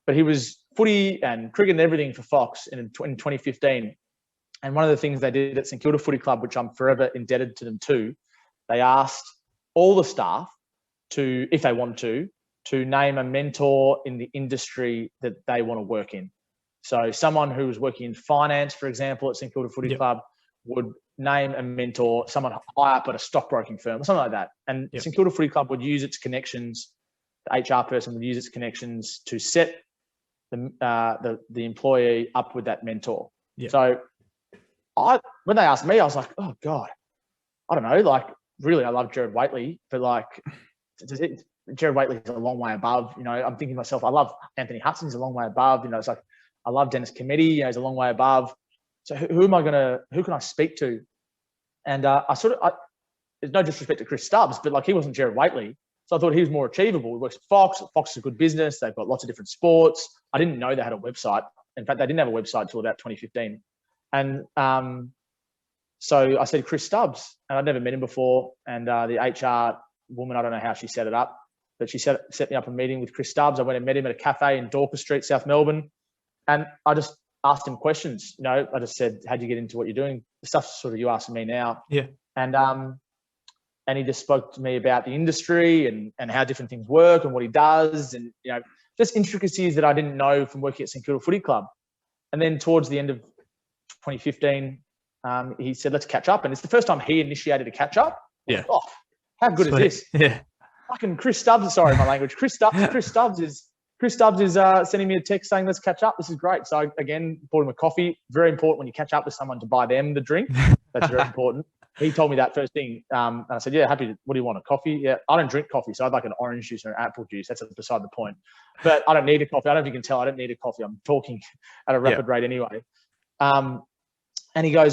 But he was footy and cricket and everything for Fox in 2015. And one of the things they did at St Kilda Footy Club, which I'm forever indebted to them too, they asked all the staff to, if they want to name a mentor in the industry that they want to work in. So someone who was working in finance, for example, at St Kilda Footy Club would name a mentor, someone high up at a stockbroking firm or something like that. And St Kilda Footy Club would use its connections, the HR person would use its connections to set the employee up with that mentor. Yeah. So when they asked me, I was like, oh God, I don't know, like really, I love Jarryd Waitley, but like, Jarryd Waitley is a long way above. You know, I'm thinking to myself, I love Anthony Hudson, he's a long way above. You know, it's like, I love Dennis Committee, you know, he's a long way above. So who can I speak to? And there's no disrespect to Chris Stubbs, but like, he wasn't Jarryd Waitley. So I thought he was more achievable. He works at Fox. Fox is a good business. They've got lots of different sports. I didn't know they had a website. In fact, they didn't have a website until about 2015. And so I said, Chris Stubbs, and I'd never met him before. And the HR woman, I don't know how she set it up, but she set me up a meeting with Chris Stubbs. I went and met him at a cafe in Dorcas Street, South Melbourne. And I just asked him questions. You know, I just said, how'd you get into what you're doing? The stuff sort of you asking me now. Yeah. And he just spoke to me about the industry and how different things work and what he does, and, you know, just intricacies that I didn't know from working at St Kilda Footy Club. And then towards the end of 2015, he said, let's catch up. And it's the first time he initiated a catch up. Yeah. Oh, how good Sweet. is this? Yeah. Fucking Chris Stubbs, sorry, my language. Chris Stubbs is sending me a text saying, let's catch up. This is great. So I, again, bought him a coffee. Very important when you catch up with someone to buy them the drink. That's very important. He told me that first thing. And I said, yeah, happy to, what do you want, a coffee? Yeah, I don't drink coffee, so I'd like an orange juice or an apple juice. That's beside the point. But I don't need a coffee. I don't know if you can tell, I don't need a coffee. I'm talking at a rapid rate anyway. And he goes,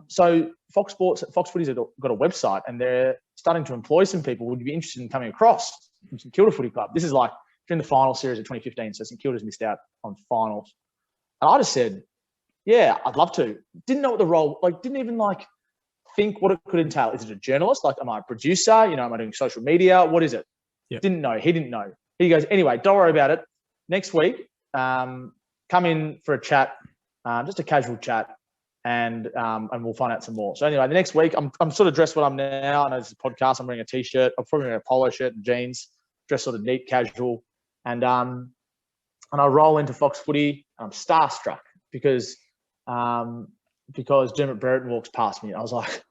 so Fox Footy's got a website and they're starting to employ some people. Would you be interested in coming across from St Kilda Footy Club? This is like during the final series of 2015, so St Kilda's missed out on finals. And I just said, yeah, I'd love to. Didn't know what the role, like, didn't even like think what it could entail. Is it a journalist? Like, am I a producer? You know, am I doing social media? What is it? Yep. Didn't know. He didn't know. He goes, anyway, don't worry about it. Next week, come in for a chat, just a casual chat, and we'll find out some more. So anyway, the next week, I'm sort of dressed what I'm now. I know this is a podcast. I'm wearing a t-shirt. I'm probably wearing a polo shirt and jeans, dressed sort of neat, casual, and I roll into Fox Footy. And I'm starstruck because Dermot Brereton walks past me. And I was like,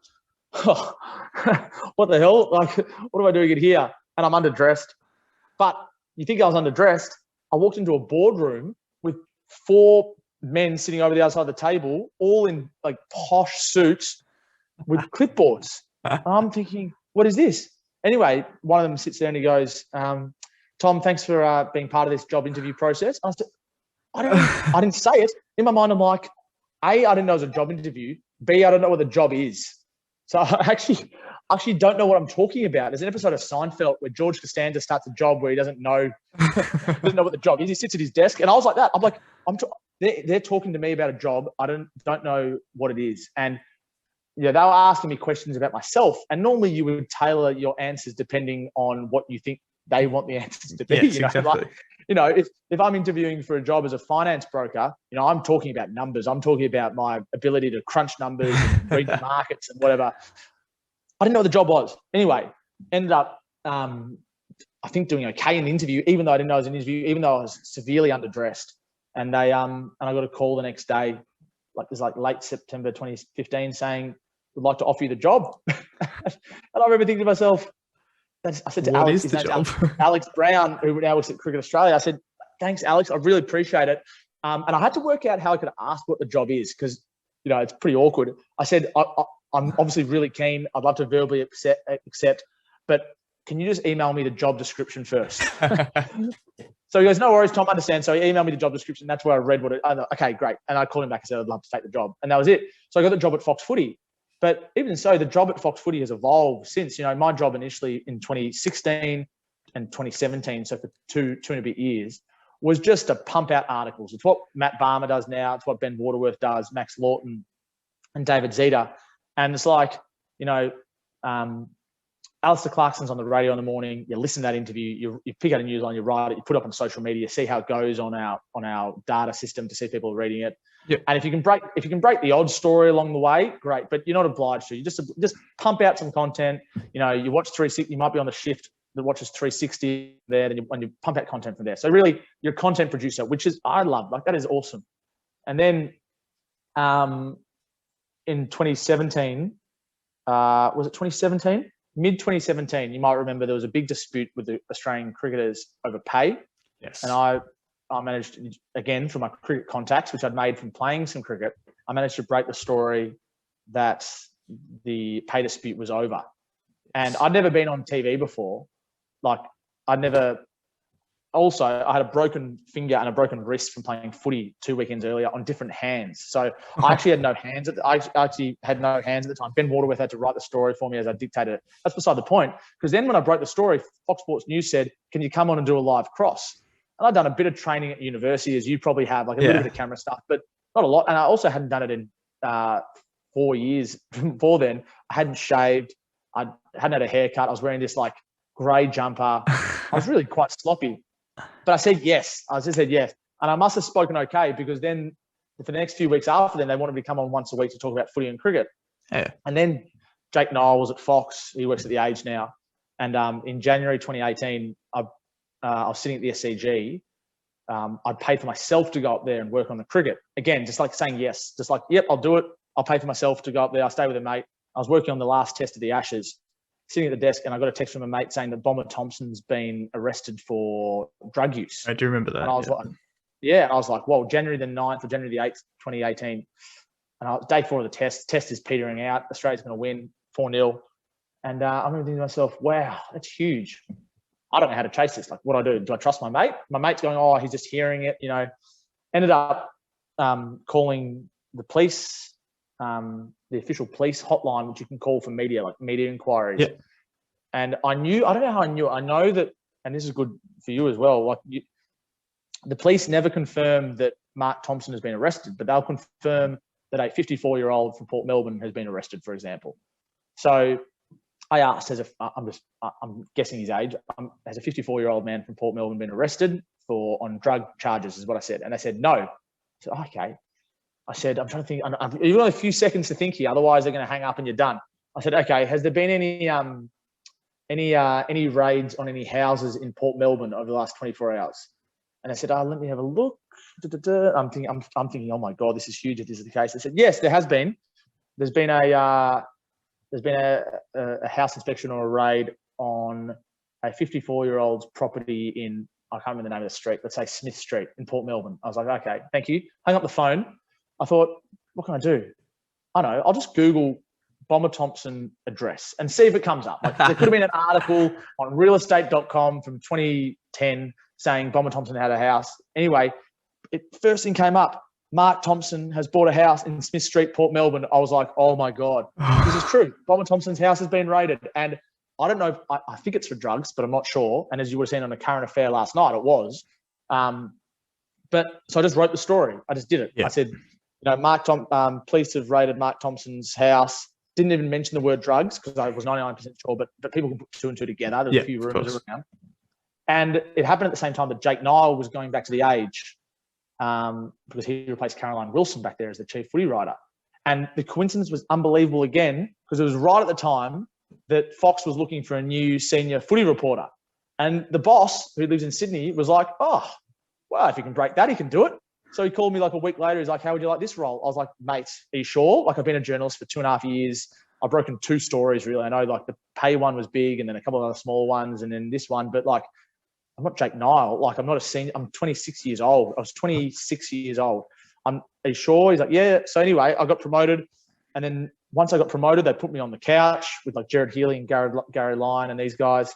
oh, what the hell? Like, what am I doing in here? And I'm underdressed. But you think I was underdressed? I walked into a boardroom with 4 men sitting over the other side of the table, all in like posh suits with clipboards. And I'm thinking, what is this? Anyway, one of them sits there and he goes, Tom, thanks for being part of this job interview process. I said, I didn't say it. In my mind, I'm like, A, I didn't know it was a job interview. B, I don't know what the job is. So I actually don't know what I'm talking about. There's an episode of Seinfeld where George Costanza starts a job where he doesn't know what the job is. He sits at his desk, and I was like that. I'm like, they're talking to me about a job. I don't know what it is. And yeah, they were asking me questions about myself. And normally you would tailor your answers depending on what you think they want the answers to be. Yes, you know, exactly. like, you know, if I'm interviewing for a job as a finance broker, you know, I'm talking about numbers. I'm talking about my ability to crunch numbers and read the markets and whatever. I didn't know what the job was. Anyway, ended up, I think, doing okay in the interview, even though I didn't know it was an interview, even though I was severely underdressed. And I got a call the next day, like it was like late September 2015, saying, we'd like to offer you the job. And I remember thinking to myself, I said to what Alex, is the job? Alex Brown, who now works at Cricket Australia, I said, thanks, Alex. I really appreciate it. And I had to work out how I could ask what the job is because, you know, it's pretty awkward. I said, I'm obviously really keen. I'd love to verbally accept, but can you just email me the job description first? So he goes, no worries, Tom, I understand. So he emailed me the job description. That's where I read I thought, okay, great. And I called him back and said, I'd love to take the job. And that was it. So I got the job at Fox Footy. But even so, the job at Fox Footy has evolved since. You know, my job initially in 2016 and 2017, so for two and a bit years, was just to pump out articles. It's what Matt Barmer does now. It's what Ben Waterworth does, Max Lawton and David Zeta. And it's like, you know, Alistair Clarkson's on the radio in the morning. You listen to that interview. You pick out a newsline. You write it. You put it up on social media. See how it goes on our data system to see if people are reading it. Yep. And if you can break the odd story along the way, great. But you're not obliged to. You just pump out some content. You know, you watch 360. You might be on the shift that watches 360 there, and you pump out content from there. So really, you're a content producer, which is I love. Like that is awesome. And then, in 2017, was it 2017? Mid 2017, you might remember there was a big dispute with the Australian cricketers over pay. Yes. And I managed, again, from my cricket contacts, which I'd made from playing some cricket, I managed to break the story that the pay dispute was over. And I'd never been on TV before. Like, I had a broken finger and a broken wrist from playing footy 2 weekends earlier on different hands. So I actually had no hands. I actually had no hands at the time. Ben Waterworth had to write the story for me as I dictated it. That's beside the point. Because then when I broke the story, Fox Sports News said, "Can you come on and do a live cross?" And I'd done a bit of training at university, as you probably have, like a little bit of camera stuff, but not a lot. And I also hadn't done it in 4 years before then. I hadn't shaved. I hadn't had a haircut. I was wearing this like grey jumper. I was really quite sloppy. But I said yes. I just said yes. And I must have spoken okay, because then for the next few weeks after then, they wanted me to come on once a week to talk about footy and cricket. Yeah. And then Jake Niall was at Fox. He works at The Age now. And in January 2018, I was sitting at the SCG. I'd paid for myself to go up there and work on the cricket. Again, just like saying yes. Just like, yep, I'll do it. I'll pay for myself to go up there. I'll stay with a mate. I was working on the last test of the Ashes, sitting at the desk, and I got a text from a mate saying that Bomber Thompson's been arrested for drug use. I do remember that. And I was and I was like, well, January the 9th or January the 8th, 2018. And day 4 of the test. Test is petering out. Australia's going to win 4-0. And I'm thinking to myself, wow, that's huge. I don't know how to chase this. Like, what do I do? Do I trust my mate? My mate's going, oh, he's just hearing it, Ended up calling the police, the official police hotline, which you can call for media, like media inquiries. Yeah. And I don't know how I knew it. I know that, and this is good for you as well, like the police never confirm that Mark Thompson has been arrested, but they'll confirm that a 54-year-old from Port Melbourne has been arrested, for example. So I asked, I'm guessing his age, has a 54-year-old man from Port Melbourne been arrested on drug charges, is what I said. And they said, no. I said, okay. I said, I'm trying to think. You've got a few seconds to think here, otherwise they're going to hang up and you're done. I said, okay, has there been any raids on any houses in Port Melbourne over the last 24 hours? And I said, let me have a look. I'm thinking, oh my God, this is huge if this is the case. I said, yes, there has been. There's been a house inspection or a raid on a 54-year-old's property in, I can't remember the name of the street, let's say Smith Street in Port Melbourne. I was like, okay, thank you. Hung up the phone. I thought, what can I do? I don't know. I'll just Google Bomber Thompson address and see if it comes up. Like, there could have been an article on realestate.com from 2010 saying Bomber Thompson had a house. Anyway, first thing came up. Mark Thompson has bought a house in Smith Street, Port Melbourne. I was like, oh my God, this is true. Bomber Thompson's house has been raided. And I don't know, I think it's for drugs, but I'm not sure. And as you would have seen on a current affair last night, it was. So I just wrote the story. I just did it. Yeah. I said, police have raided Mark Thompson's house. Didn't even mention the word drugs because I was 99% sure, but people can put 2 and 2 together. There's a few rumors around. And it happened at the same time that Jake Niall was going back to The Age because he replaced Caroline Wilson back there as the chief footy writer. And the coincidence was unbelievable again, because it was right at the time that Fox was looking for a new senior footy reporter. And the boss, who lives in Sydney, was like, oh, well, if he can break that, he can do it. So he called me like a week later. He's like, how would you like this role? I was like, mate, are you sure? Like, I've been a journalist for 2.5 years. I've broken 2 stories, really. I know, like, the pay one was big and then a couple of other small ones and then this one. But, like, I'm not Jake Niall. Like, I'm not a senior. I'm 26 years old. I was 26 years old. Are you sure? He's like, yeah. So anyway, I got promoted. And then once I got promoted, they put me on the couch with, like, Jarryd Healy and Gary Lyon and these guys.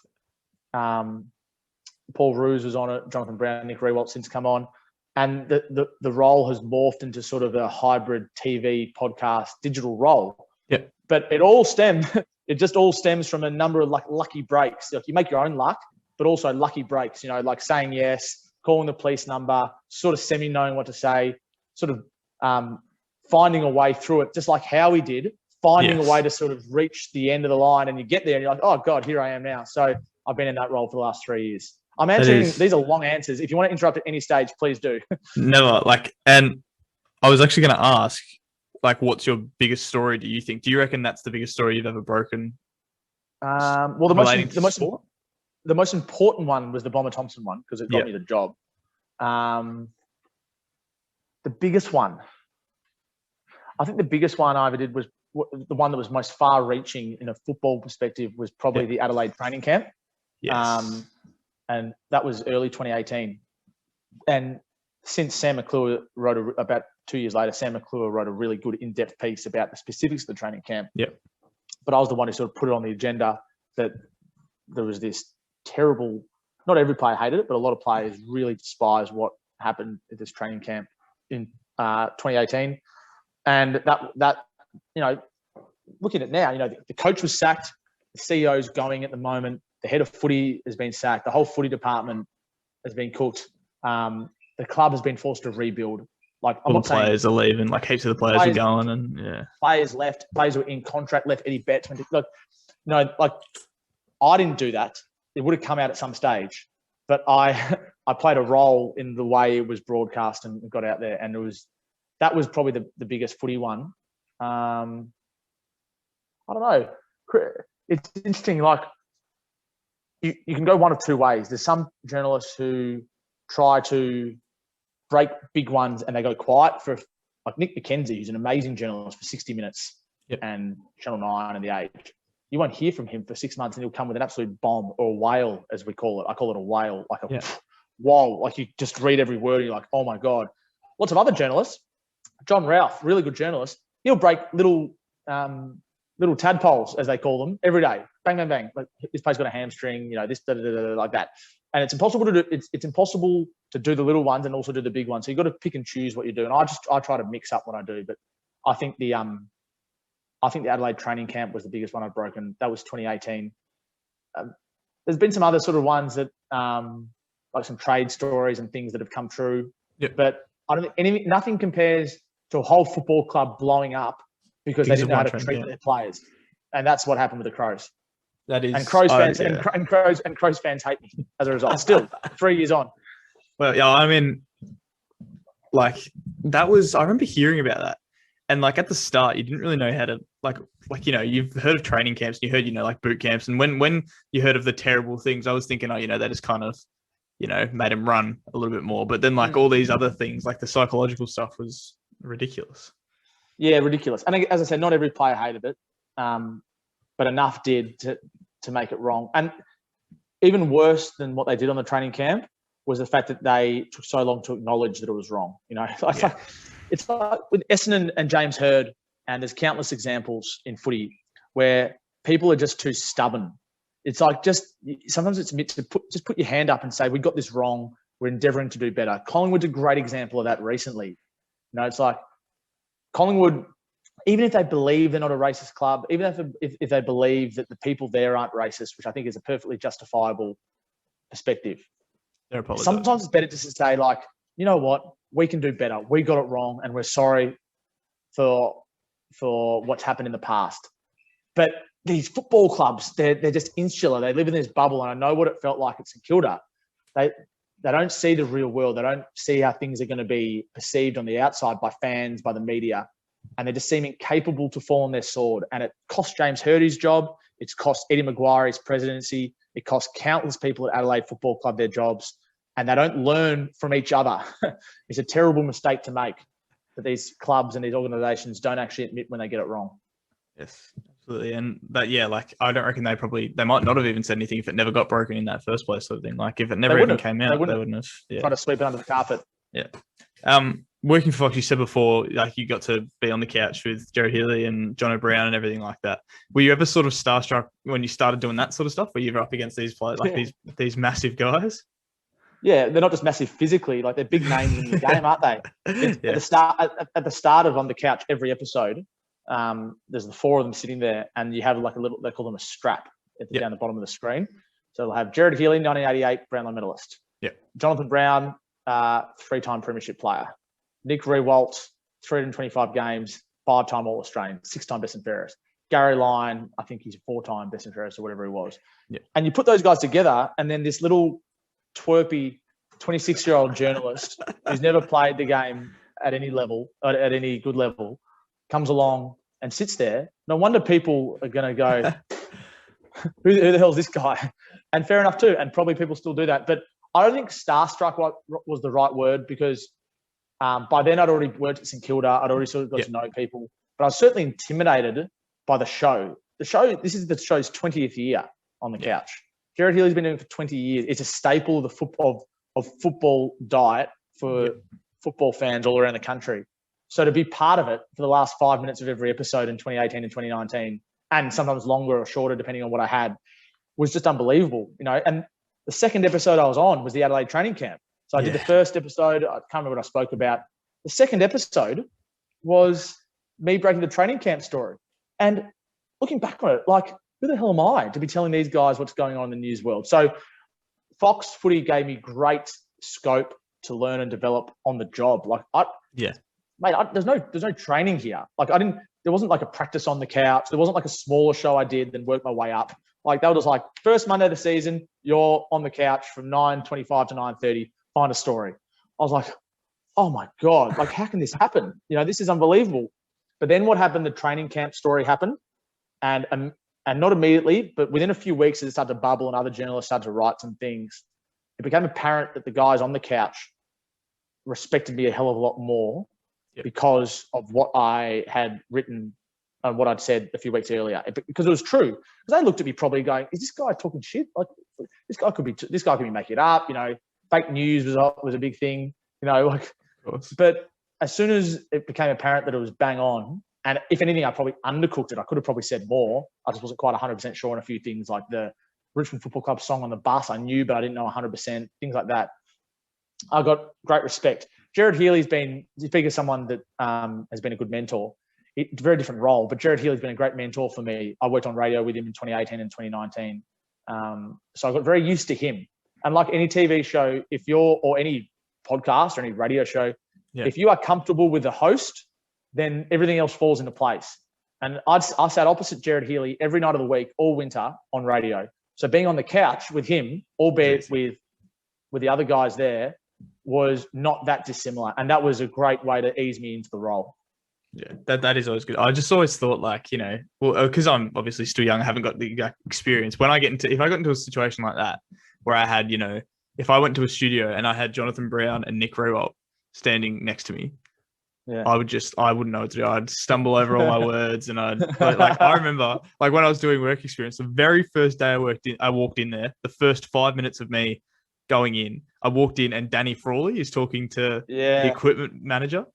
Paul Roos was on it. Jonathan Brown, Nick Rewalt since come on. And the role has morphed into sort of a hybrid TV, podcast, digital role. Yeah. But it just all stems from a number of, like, lucky breaks. Like, you make your own luck, but also lucky breaks, like saying yes, calling the police number, sort of semi-knowing what to say, sort of finding a way through it, just like Howie did, finding a way to sort of reach the end of the line, and you get there and you're like, oh God, here I am now. So I've been in that role for the last 3 years. I'm answering, these are long answers. If you want to interrupt at any stage, please do. Never. And I was actually going to ask, like, what's your biggest story, do you think? Do you reckon that's the biggest story you've ever broken? Well, the most important one was the Bomber Thompson one, because it got me the job. The biggest one, I think the biggest one I ever did was the one that was most far-reaching in a football perspective was probably the Adelaide training camp. Yes. And that was early 2018. And since Sam McClure wrote about 2 years later, Sam McClure wrote a really good in-depth piece about the specifics of the training camp. Yeah. But I was the one who sort of put it on the agenda that there was this terrible. Not every player hated it, but a lot of players really despised what happened at this training camp in 2018. And that looking at it now, the coach was sacked, the CEO's going at the moment, the head of footy has been sacked, the whole footy department has been cooked. The club has been forced to rebuild. Like, all the players are leaving, like heaps of the players are going, and players left, players were in contract left. Eddie Betts went to, like I didn't do that. It would have come out at some stage, but I played a role in the way it was broadcast and got out there, and that was probably the biggest footy one. I don't know. It's interesting. Like you can go one of two ways. There's some journalists who try to break big ones and they go quiet for, like Nick McKenzie, who's an amazing journalist, for 60 minutes and Channel 9 and The Age. You won't hear from him for 6 months and he'll come with an absolute bomb, or a whale, as we call it. I call it a whale, like a whoa, like you just read every word and you're like, oh my God. Lots of other journalists, John Ralph, really good journalist, he'll break little tadpoles, as they call them, every day. Bang, bang, bang. Like, this player's got a hamstring, this, like that. And it's impossible to do. It's impossible to do the little ones and also do the big ones. So you've got to pick and choose what you do. And I try to mix up what I do. But I think the Adelaide training camp was the biggest one I've broken. That was 2018. There's been some other sort of ones that, like some trade stories and things that have come true. Yep. But I don't think nothing compares to a whole football club blowing up because they didn't know how to treat their players. And that's what happened with the Crows. That is, and Crows fans and Crows fans hate me as a result. Still, 3 years on. Well, yeah, I mean, like that was. I remember hearing about that, and like at the start, you didn't really know how to like you've heard of training camps, and you heard like boot camps, and when you heard of the terrible things, I was thinking, they just kind of made him run a little bit more. But then like all these other things, like the psychological stuff, was ridiculous. Yeah, ridiculous. And as I said, not every player hated it, but enough did to make it wrong. And even worse than what they did on the training camp was the fact that they took so long to acknowledge that it was wrong. It's like with Essendon and James Hird, and there's countless examples in footy where people are just too stubborn. It's like sometimes it's meant to put your hand up and say, we got this wrong. We're endeavouring to do better. Collingwood's a great example of that recently. It's like Collingwood, even if they believe they're not a racist club, even if they believe that the people there aren't racist, which I think is a perfectly justifiable perspective, sometimes it's better just to say, like, you know what, we can do better. We got it wrong, and we're sorry for what's happened in the past. But these football clubs, they're just insular. They live in this bubble, and I know what it felt like at St Kilda. They don't see the real world. They don't see how things are going to be perceived on the outside by fans, by the media. And they just seem incapable to fall on their sword. And it cost James Hird his job. It's cost Eddie Maguire his presidency. It cost countless people at Adelaide Football Club their jobs. And they don't learn from each other. It's a terrible mistake to make, that these clubs and these organisations don't actually admit when they get it wrong. Yes, absolutely. And that, I don't reckon they might not have even said anything if it never got broken in that first place, sort of thing. Like if it never even came out, they wouldn't have. Yeah. Try to sweep it under the carpet. Yeah. Working for Fox, you said before, like you got to be on the couch with Jarryd Healy and John O'Brien and everything like that. Were you ever sort of starstruck when you started doing that sort of stuff? Were you ever up against these players, like these massive guys? Yeah, they're not just massive physically, like they're big names in the game, aren't they? At the start of On the Couch, every episode, there's the four of them sitting there, and you have like a little, they call them a strap down the bottom of the screen. So they'll have Jarryd Healy, 1988 Brownlow medalist. Yeah. Jonathan Brown, 3-time premiership player. Nick Riewoldt, 325 games, 5-time All-Australian, 6-time best and fairest. Gary Lyon, I think he's a 4-time best and fairest or whatever he was. Yeah. And you put those guys together, and then this little twerpy 26-year-old journalist who's never played the game at any level, at any good level, comes along and sits there. No wonder people are going to go, who the hell's this guy? And fair enough too. And probably people still do that. But I don't think starstruck was the right word, because by then I'd already worked at St Kilda. I'd already sort of got to know people. But I was certainly intimidated by the show. This is the show's 20th year on the couch. Jarryd Healy's been doing it for 20 years. It's a staple of the football diet for football fans all around the country. So to be part of it for the last 5 minutes of every episode in 2018 and 2019, and sometimes longer or shorter depending on what I had, was just unbelievable, And the second episode I was on was the Adelaide training camp. So I did the first episode. I can't remember what I spoke about. The second episode was me breaking the training camp story. And looking back on it, like, who the hell am I to be telling these guys what's going on in the news world? So Fox Footy gave me great scope to learn and develop on the job. Like, there's no training here. Like, there wasn't like a practice on the couch. There wasn't like a smaller show I did, then work my way up. Like, they were just like, first Monday of the season, you're on the couch from 9:25 to 9:30, find a story. I was like, oh my God, like, how can this happen? This is unbelievable. But then what happened, the training camp story happened, and not immediately, but within a few weeks, it started to bubble and other journalists started to write some things. It became apparent that the guys on the couch respected me a hell of a lot more because of what I had written and what I'd said a few weeks earlier, because it was true. Because they looked at me probably going, "Is this guy talking shit? Like, this guy could be making it up." Fake news was a big thing. But as soon as it became apparent that it was bang on, and if anything, I probably undercooked it. I could have probably said more. I just wasn't quite 100% sure on a few things, like the Richmond Football Club song on the bus. I knew, but I didn't know 100%. Things like that. I got great respect. Jarryd Healy's been, speaking of someone that has been a good mentor, it's a very different role, but Jarryd Healy's been a great mentor for me. I worked on radio with him in 2018 and 2019. So I got very used to him. And like any TV show, or any podcast or any radio show, if you are comfortable with the host, then everything else falls into place. And I sat opposite Jarryd Healy every night of the week, all winter on radio. So being on the couch with him, albeit with the other guys there, was not that dissimilar. And that was a great way to ease me into the role. Yeah, that is always good. I just always thought, like, because I'm obviously still young, I haven't got the exact experience. If I got into a situation like that, where I had, if I went to a studio and I had Jonathan Brown and Nick Rewalt standing next to me, I wouldn't know what to do. I'd stumble over all my words, and I remember, like, when I was doing work experience, the very first day I walked in there, the first 5 minutes of me going in, I walked in and Danny Frawley is talking to the equipment manager,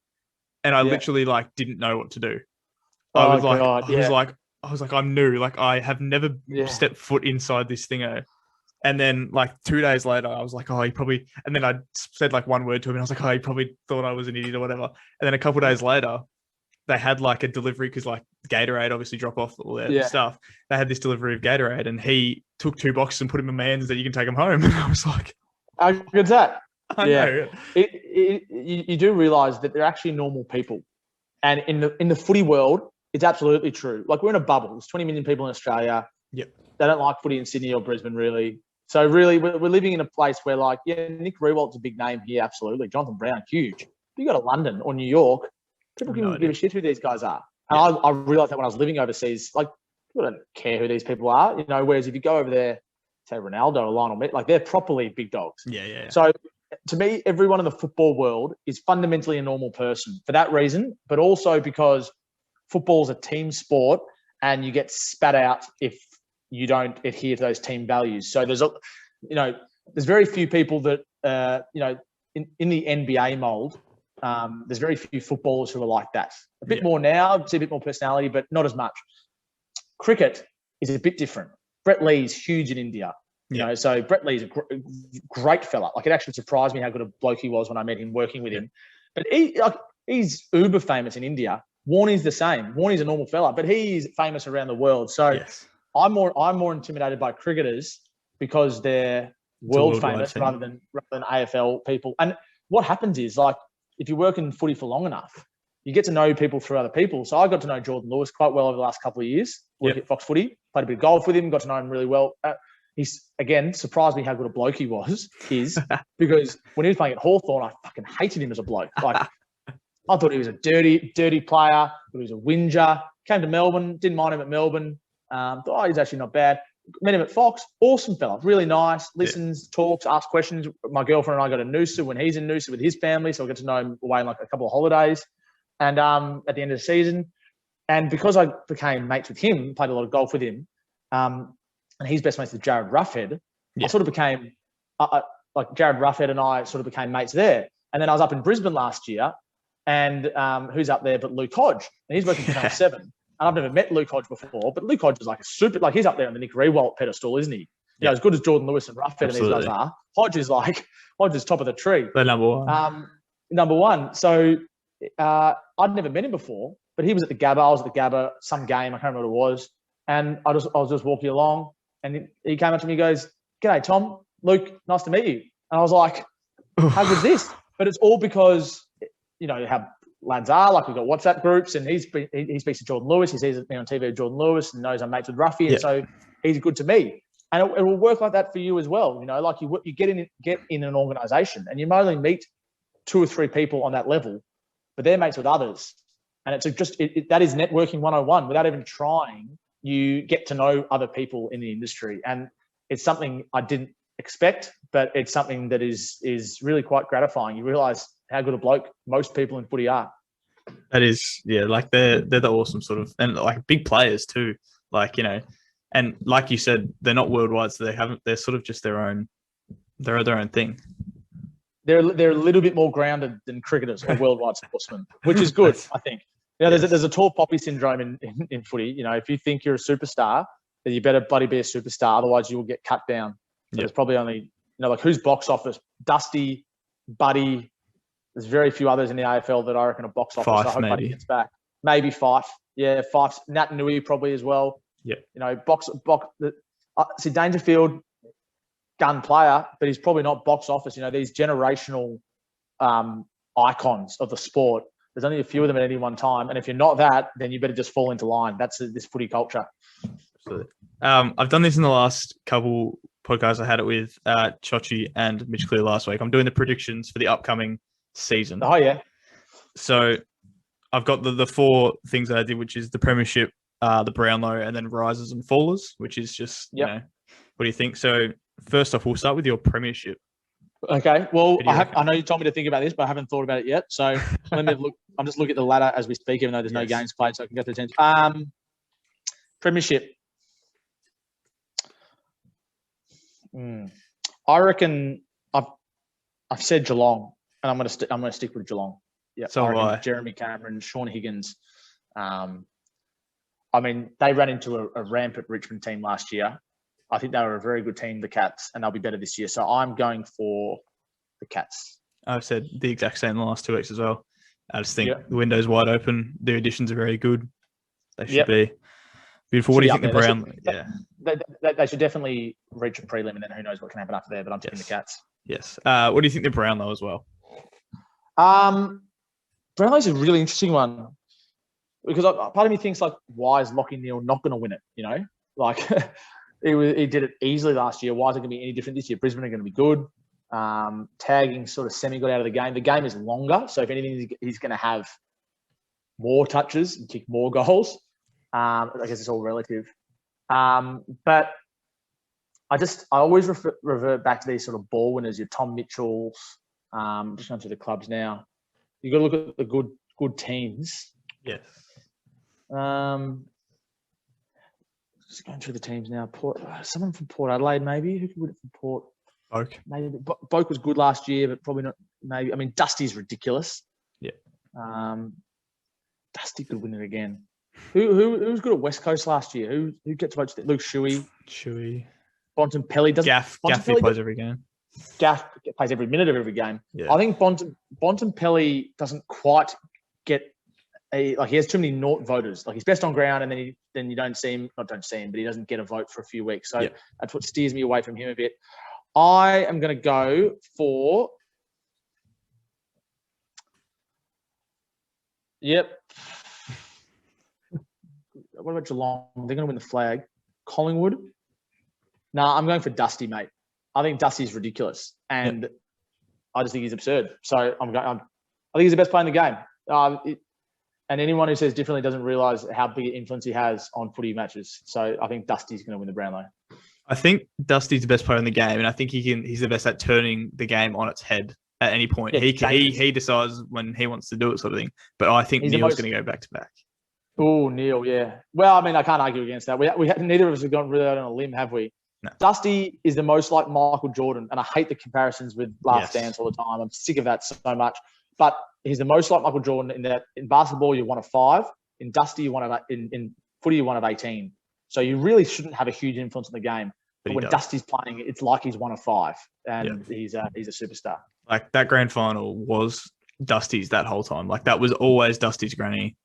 and I literally, like, didn't know what to do. I was like, I'm new. Like, I have never stepped foot inside this thingo. And then, like, 2 days later, I was like, oh, he probably... And then I said, like, one word to him, and I was like, oh, he probably thought I was an idiot or whatever. And then a couple of days later, they had, like, a delivery, because, like, Gatorade obviously drop off all their stuff. They had this delivery of Gatorade, and he took 2 boxes and put them in my hands and said, you can take them home. And I was like... How good's that? I know. You do realise that they're actually normal people. And in the footy world, it's absolutely true. Like, we're in a bubble. There's 20 million people in Australia. Yep. They don't like footy in Sydney or Brisbane, really. So really, we're living in a place where, like, Nick Rewalt's a big name here, absolutely. Jonathan Brown, huge. But you go to London or New York, people can give a shit who these guys are. And I realised that when I was living overseas, like, people don't care who these people are, whereas if you go over there, say Ronaldo or Lionel Messi, like, they're properly big dogs. Yeah. So to me, everyone in the football world is fundamentally a normal person for that reason, but also because football is a team sport and you get spat out if you don't adhere to those team values. So there's very few people that, in the NBA mold, there's very few footballers who are like that. A bit more now, see a bit more personality, but not as much. Cricket is a bit different. Brett Lee's huge in India. So Brett Lee's a great fella. Like, it actually surprised me how good a bloke he was when I met him working with him. But he's uber famous in India. Warnie's the same. Warnie's a normal fella, but he's famous around the world. So I'm more intimidated by cricketers because they're world famous rather than AFL people. And what happens is, like, if you work in footy for long enough, you get to know people through other people. So I got to know Jordan Lewis quite well over the last couple of years. Working at Fox Footy, played a bit of golf with him, got to know him really well. He's, again, surprised me how good a bloke he is because when he was playing at Hawthorn, I fucking hated him as a bloke. Like, I thought he was a dirty player. I thought he was a whinger. Came to Melbourne, didn't mind him at Melbourne. Thought, he's actually not bad. Met him at Fox, awesome fella, really nice, listens, talks, asks questions. My girlfriend and I go to Noosa when he's in Noosa with his family, so I get to know him away on, like, a couple of holidays. And at the end of the season, and because I became mates with him, played a lot of golf with him, and he's best mates with Jarryd Roughead, I sort of became, like, Jarryd Roughead and I sort of became mates there. And then I was up in Brisbane last year, and who's up there but Luke Hodge, and he's working for Channel 7. And I've never met Luke Hodge before, but Luke Hodge is like a super, like he's up there on the Nick Riewoldt pedestal, isn't he? You know, as good as Jordan Lewis and Roughhead and these guys are, Hodge is top of the tree. They're number one. Number one. So I'd never met him before, but he was at the Gabba. I was at the Gabba, some game, I can't remember what it was. And I was just walking along, and he came up to me and goes, "G'day, Tom. Luke, nice to meet you." And I was like, how good's this? But it's all because, you know, how lads are. Like, we've got WhatsApp groups, and he speaks to Jordan Lewis. He sees me on TV with Jordan Lewis and knows I'm mates with Ruffy. And so he's good to me. And it will work like that for you as well. You know, like you get in an organisation, and you might only meet 2 or 3 people on that level, but they're mates with others. And it's that is networking 101. Without even trying, you get to know other people in the industry. And it's something I didn't expect, but it's something that is really quite gratifying. You realise how good a bloke most people in footy are. That is, yeah, like they're the awesome sort of, and like big players too. Like, you know, and like you said, they're not worldwide, so they're sort of just their own thing. They're a little bit more grounded than cricketers or worldwide sportsmen, which is good, I think. You know, there's a tall poppy syndrome in footy. You know, if you think you're a superstar, then you better bloody be a superstar, otherwise you will get cut down. So there's probably only, you know, like who's box office? Dusty, Buddy. There's very few others in the AFL that I reckon are box office. Fife, I hope maybe. Buddy gets back. Maybe Fife. Yeah, Fife. Nat Nui probably as well. Yeah. You know, see, Dangerfield, gun player, but he's probably not box office. You know, these generational icons of the sport. There's only a few of them at any one time. And if you're not that, then you better just fall into line. That's this footy culture. Absolutely. I've done this in the last couple podcasts. I had it with Chochi and Mitch Clear last week. I'm doing the predictions for the upcoming season. Oh, yeah. So I've got the 4 things that I did, which is the Premiership, the Brownlow, and then Risers and Fallers, which is just, you know, what do you think? So first off, we'll start with your Premiership. Okay. Well, I know you told me to think about this, but I haven't thought about it yet. So let me look. I'm just looking at the ladder as we speak, even though there's no games played, so I can go to the 10th. Premiership. I reckon I've said Geelong, and I'm going to stick with Geelong. Yeah. So I Jeremy Cameron, Sean Higgins. I mean, they ran into a rampant Richmond team last year. I think they were a very good team, the Cats, and they'll be better this year. So I'm going for the Cats. I've said the exact same the last 2 weeks as well. I just think the window's wide open. Their additions are very good. They should be beautiful. What do you think the Brown? They should definitely reach a prelim, and then who knows what can happen after there. But I'm taking the Cats. Yes. What do you think the Brownlow as well? Brownlow's a really interesting one because part of me thinks like, why is Lachie Neale not going to win it? You know, like. He did it easily last year. Why is it going to be any different this year? Brisbane are going to be good. Tagging sort of got out of the game. The game is longer, so if anything, he's going to have more touches and kick more goals. I guess it's all relative. But I always revert back to these sort of ball winners. Your Tom Mitchells. Just going through the clubs now. You've got to look at the good teams. Yes. Just going through the teams now. Someone from Port Adelaide, maybe. Who could win it from Port? Boak. Maybe Boak was good last year, but probably not. Maybe. I mean, Dusty's ridiculous. Yeah. Dusty could win it again. Who was good at West Coast last year? Who gets votes? Luke Shuey. Bontempelli doesn't. Gaff plays every game. Gaff plays every minute of every game. Yeah. I think Bontempelli doesn't quite get. He has too many naught voters. Like, he's best on ground, and then you don't see him, but he doesn't get a vote for a few weeks. So that's what steers me away from him a bit. I am going to go for. Yep. What about Geelong? They're going to win the flag. Collingwood. Nah, I'm going for Dusty, mate. I think Dusty's ridiculous, and I just think he's absurd. So I think he's the best player in the game. And anyone who says differently doesn't realise how big an influence he has on footy matches. So I think Dusty's going to win the Brownlow. I think Dusty's the best player in the game, and I think he's the best at turning the game on its head at any point. Yeah, he decides when he wants to do it, sort of thing. But I think Neil's going to go back to back. Oh, Neil, yeah. Well, I mean, I can't argue against that. Neither of us have gone really out on a limb, have we? No. Dusty is the most like Michael Jordan, and I hate the comparisons with Last Dance all the time. I'm sick of that so much. But he's the most like Michael Jordan in that in basketball, you're 1 of 5. In Dusty, in footy, you're one of 18. So you really shouldn't have a huge influence on the game. But when Dusty's playing, it's like he's one of 5, and he's a superstar. Like that grand final was Dusty's that whole time. Like that was always Dusty's granny.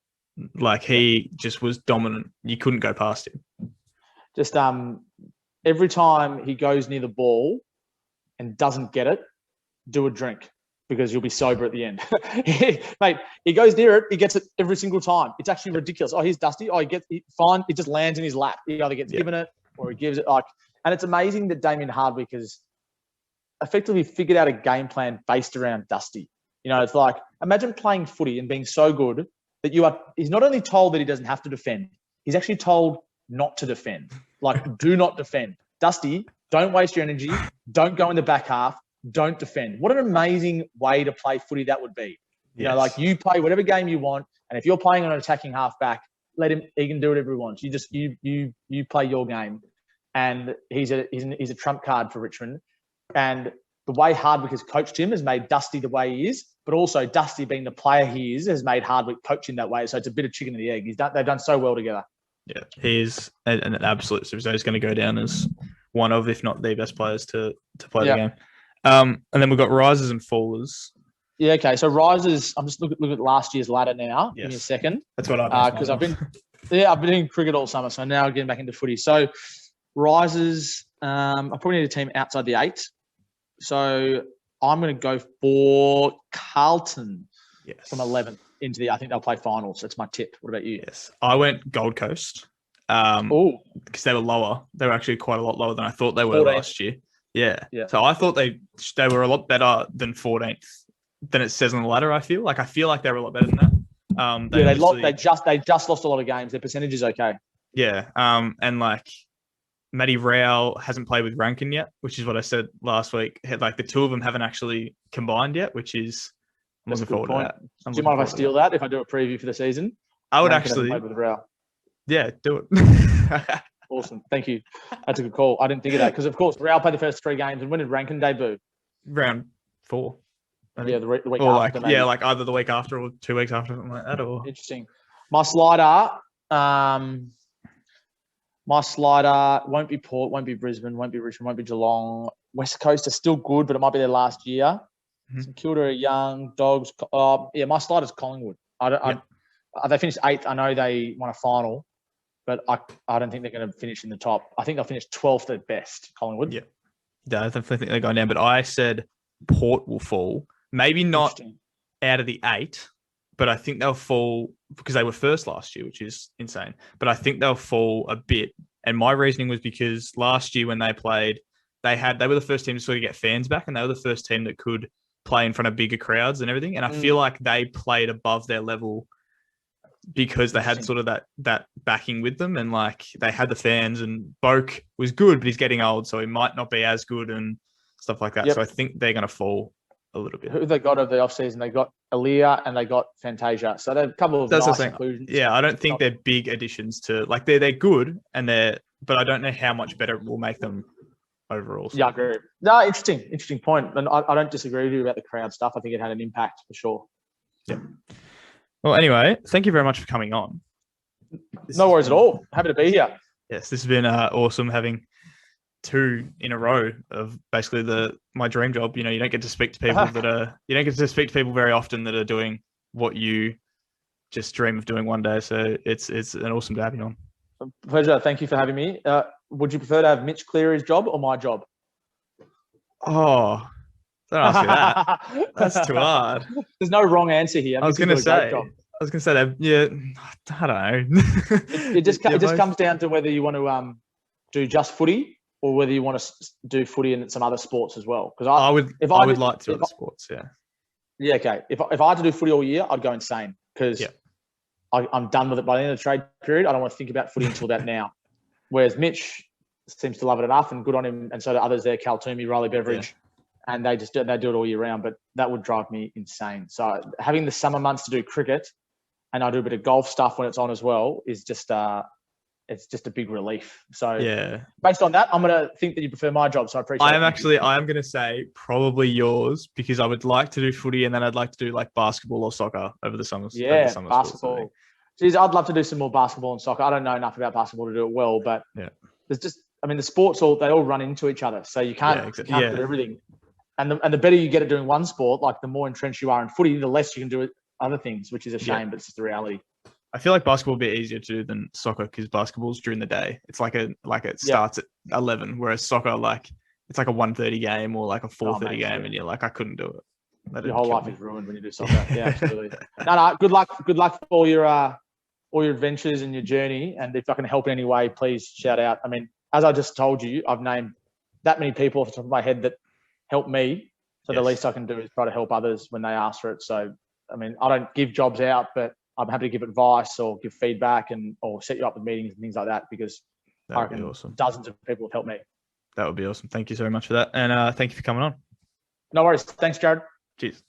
Like he just was dominant. You couldn't go past him. Just every time he goes near the ball and doesn't get it, do a drink because you'll be sober at the end. Mate, he goes near it, he gets it every single time. It's actually ridiculous. Oh, here's Dusty. Oh, fine. It just lands in his lap. He either gets given it or he gives it and it's amazing that Damien Hardwick has effectively figured out a game plan based around Dusty. You know, it's like, imagine playing footy and being so good that he's not only told that he doesn't have to defend, he's actually told not to defend. Like, do not defend. Dusty, don't waste your energy. Don't go in the back half. Don't defend. What an amazing way to play footy that would be. You know, like you play whatever game you want. And if you're playing on an attacking halfback, let him, he can do whatever he wants. You play your game. And he's a trump card for Richmond. And the way Hardwick has coached him has made Dusty the way he is, but also Dusty being the player he is has made Hardwick coach him that way. So it's a bit of chicken and the egg. They've done so well together. Yeah, he is an absolute superstar. He's going to go down as one of, if not the best players to play the game. And then we've got risers and fallers. Yeah, okay. So risers, I'm just looking at last year's ladder now. Yes. Give me a second. That's what I've because I've been in cricket all summer, so now I'm getting back into footy. So risers, I probably need a team outside the 8. So I'm going to go for Carlton from 11th into the. I think they'll play finals. That's my tip. What about you? Yes, I went Gold Coast. Because they were lower. They were actually quite a lot lower than I thought they were last year. Yeah. So I thought they were a lot better than 14th than it says on the ladder. I feel like they were a lot better than that. They just lost a lot of games. Their percentage is okay. Yeah. And like Matty Rao hasn't played with Rankin yet, which is what I said last week. Like the two of them haven't actually combined yet, which is I'm looking forward to that. Do you mind if I steal that if I do a preview for the season? I would actually. With Rao. Yeah, do it. Awesome. Thank you. That's a good call. I didn't think of that because, of course, Rao played the first 3 games. And when did Rankin debut? Round 4. Yeah, the week or after. Like, like either the week after or 2 weeks after, something like that. Or interesting. My slider won't be Port, won't be Brisbane, won't be Richmond, won't be Geelong. West Coast are still good, but it might be their last year. Mm-hmm. Kilda are young. Dogs. My slider's Collingwood. They finished 8th. I know they won a final, but I don't think they're going to finish in the top. I think they'll finish 12th at best, Collingwood. Yeah. I definitely think they're going down, but I said Port will fall. Maybe not out of the 8, but I think they'll fall because they were first last year, which is insane. But I think they'll fall a bit. And my reasoning was because last year when they played, they were the first team to sort of get fans back, and they were the first team that could play in front of bigger crowds and everything. And I feel like they played above their level because they had sort of that backing with them, and like they had the fans. And Boak was good, but he's getting old, so he might not be as good and stuff like that. Yep. So I think they're going to fall a little bit. Who they got over the offseason? They got Aaliyah and they got Fantasia. So they're a couple of nice inclusions. Yeah, I don't think they're big additions to like they're good but I don't know how much better it will make them overall. So. Yeah, I agree. No, interesting point. And I don't disagree with you about the crowd stuff. I think it had an impact for sure. Yeah. Well, anyway, thank you very much for coming on. No worries at all. Happy to be here. Yes, this has been awesome having 2 in a row of basically my dream job. You know, you don't get to speak to people very often that are doing what you just dream of doing one day. So it's an awesome to have you on. Pleasure. Thank you for having me. Would you prefer to have Mitch Cleary's job or my job? Oh, don't ask me that. That's too hard. There's no wrong answer here. I was going to say that. Yeah, I don't know. it just comes down to whether you want to do just footy or whether you want to do footy and some other sports as well. Because I would like to other sports. Yeah. Yeah. Okay. If I had to do footy all year, I'd go insane because I'm done with it by the end of the trade period. I don't want to think about footy until about now. Whereas Mitch seems to love it enough, and good on him. And so do others there, Cal Toomey, Riley Beveridge. Yeah. And they do it all year round, but that would drive me insane. So having the summer months to do cricket, and I do a bit of golf stuff when it's on as well, is just it's just a big relief. So based on that, I'm going to think that you prefer my job. So I appreciate it. I am going to say probably yours because I would like to do footy and then I'd like to do like basketball or soccer over the summers. Yeah, basketball. Geez, I'd love to do some more basketball and soccer. I don't know enough about basketball to do it well, but there's just, the sports they all run into each other. So you can't do everything. And the better you get at doing one sport, like the more entrenched you are in footy, the less you can do it other things, which is a shame, but it's just the reality. I feel like basketball will be easier to do than soccer because basketball's during the day. It's like it starts at 11, whereas soccer, it's like a 1:30 game or like a 4:30 game, and you're like, I couldn't do it. Your whole life is ruined when you do soccer. Yeah, absolutely. No, good luck. Good luck for all your adventures and your journey. And if I can help in any way, please shout out. As I just told you, I've named that many people off the top of my head that helped me. So the least I can do is try to help others when they ask for it. So, I don't give jobs out, but I'm happy to give advice or give feedback or set you up with meetings and things like that, because that would be awesome. Dozens of people have helped me. That would be awesome. Thank you so much for that. And thank you for coming on. No worries. Thanks, Jarryd. Cheers.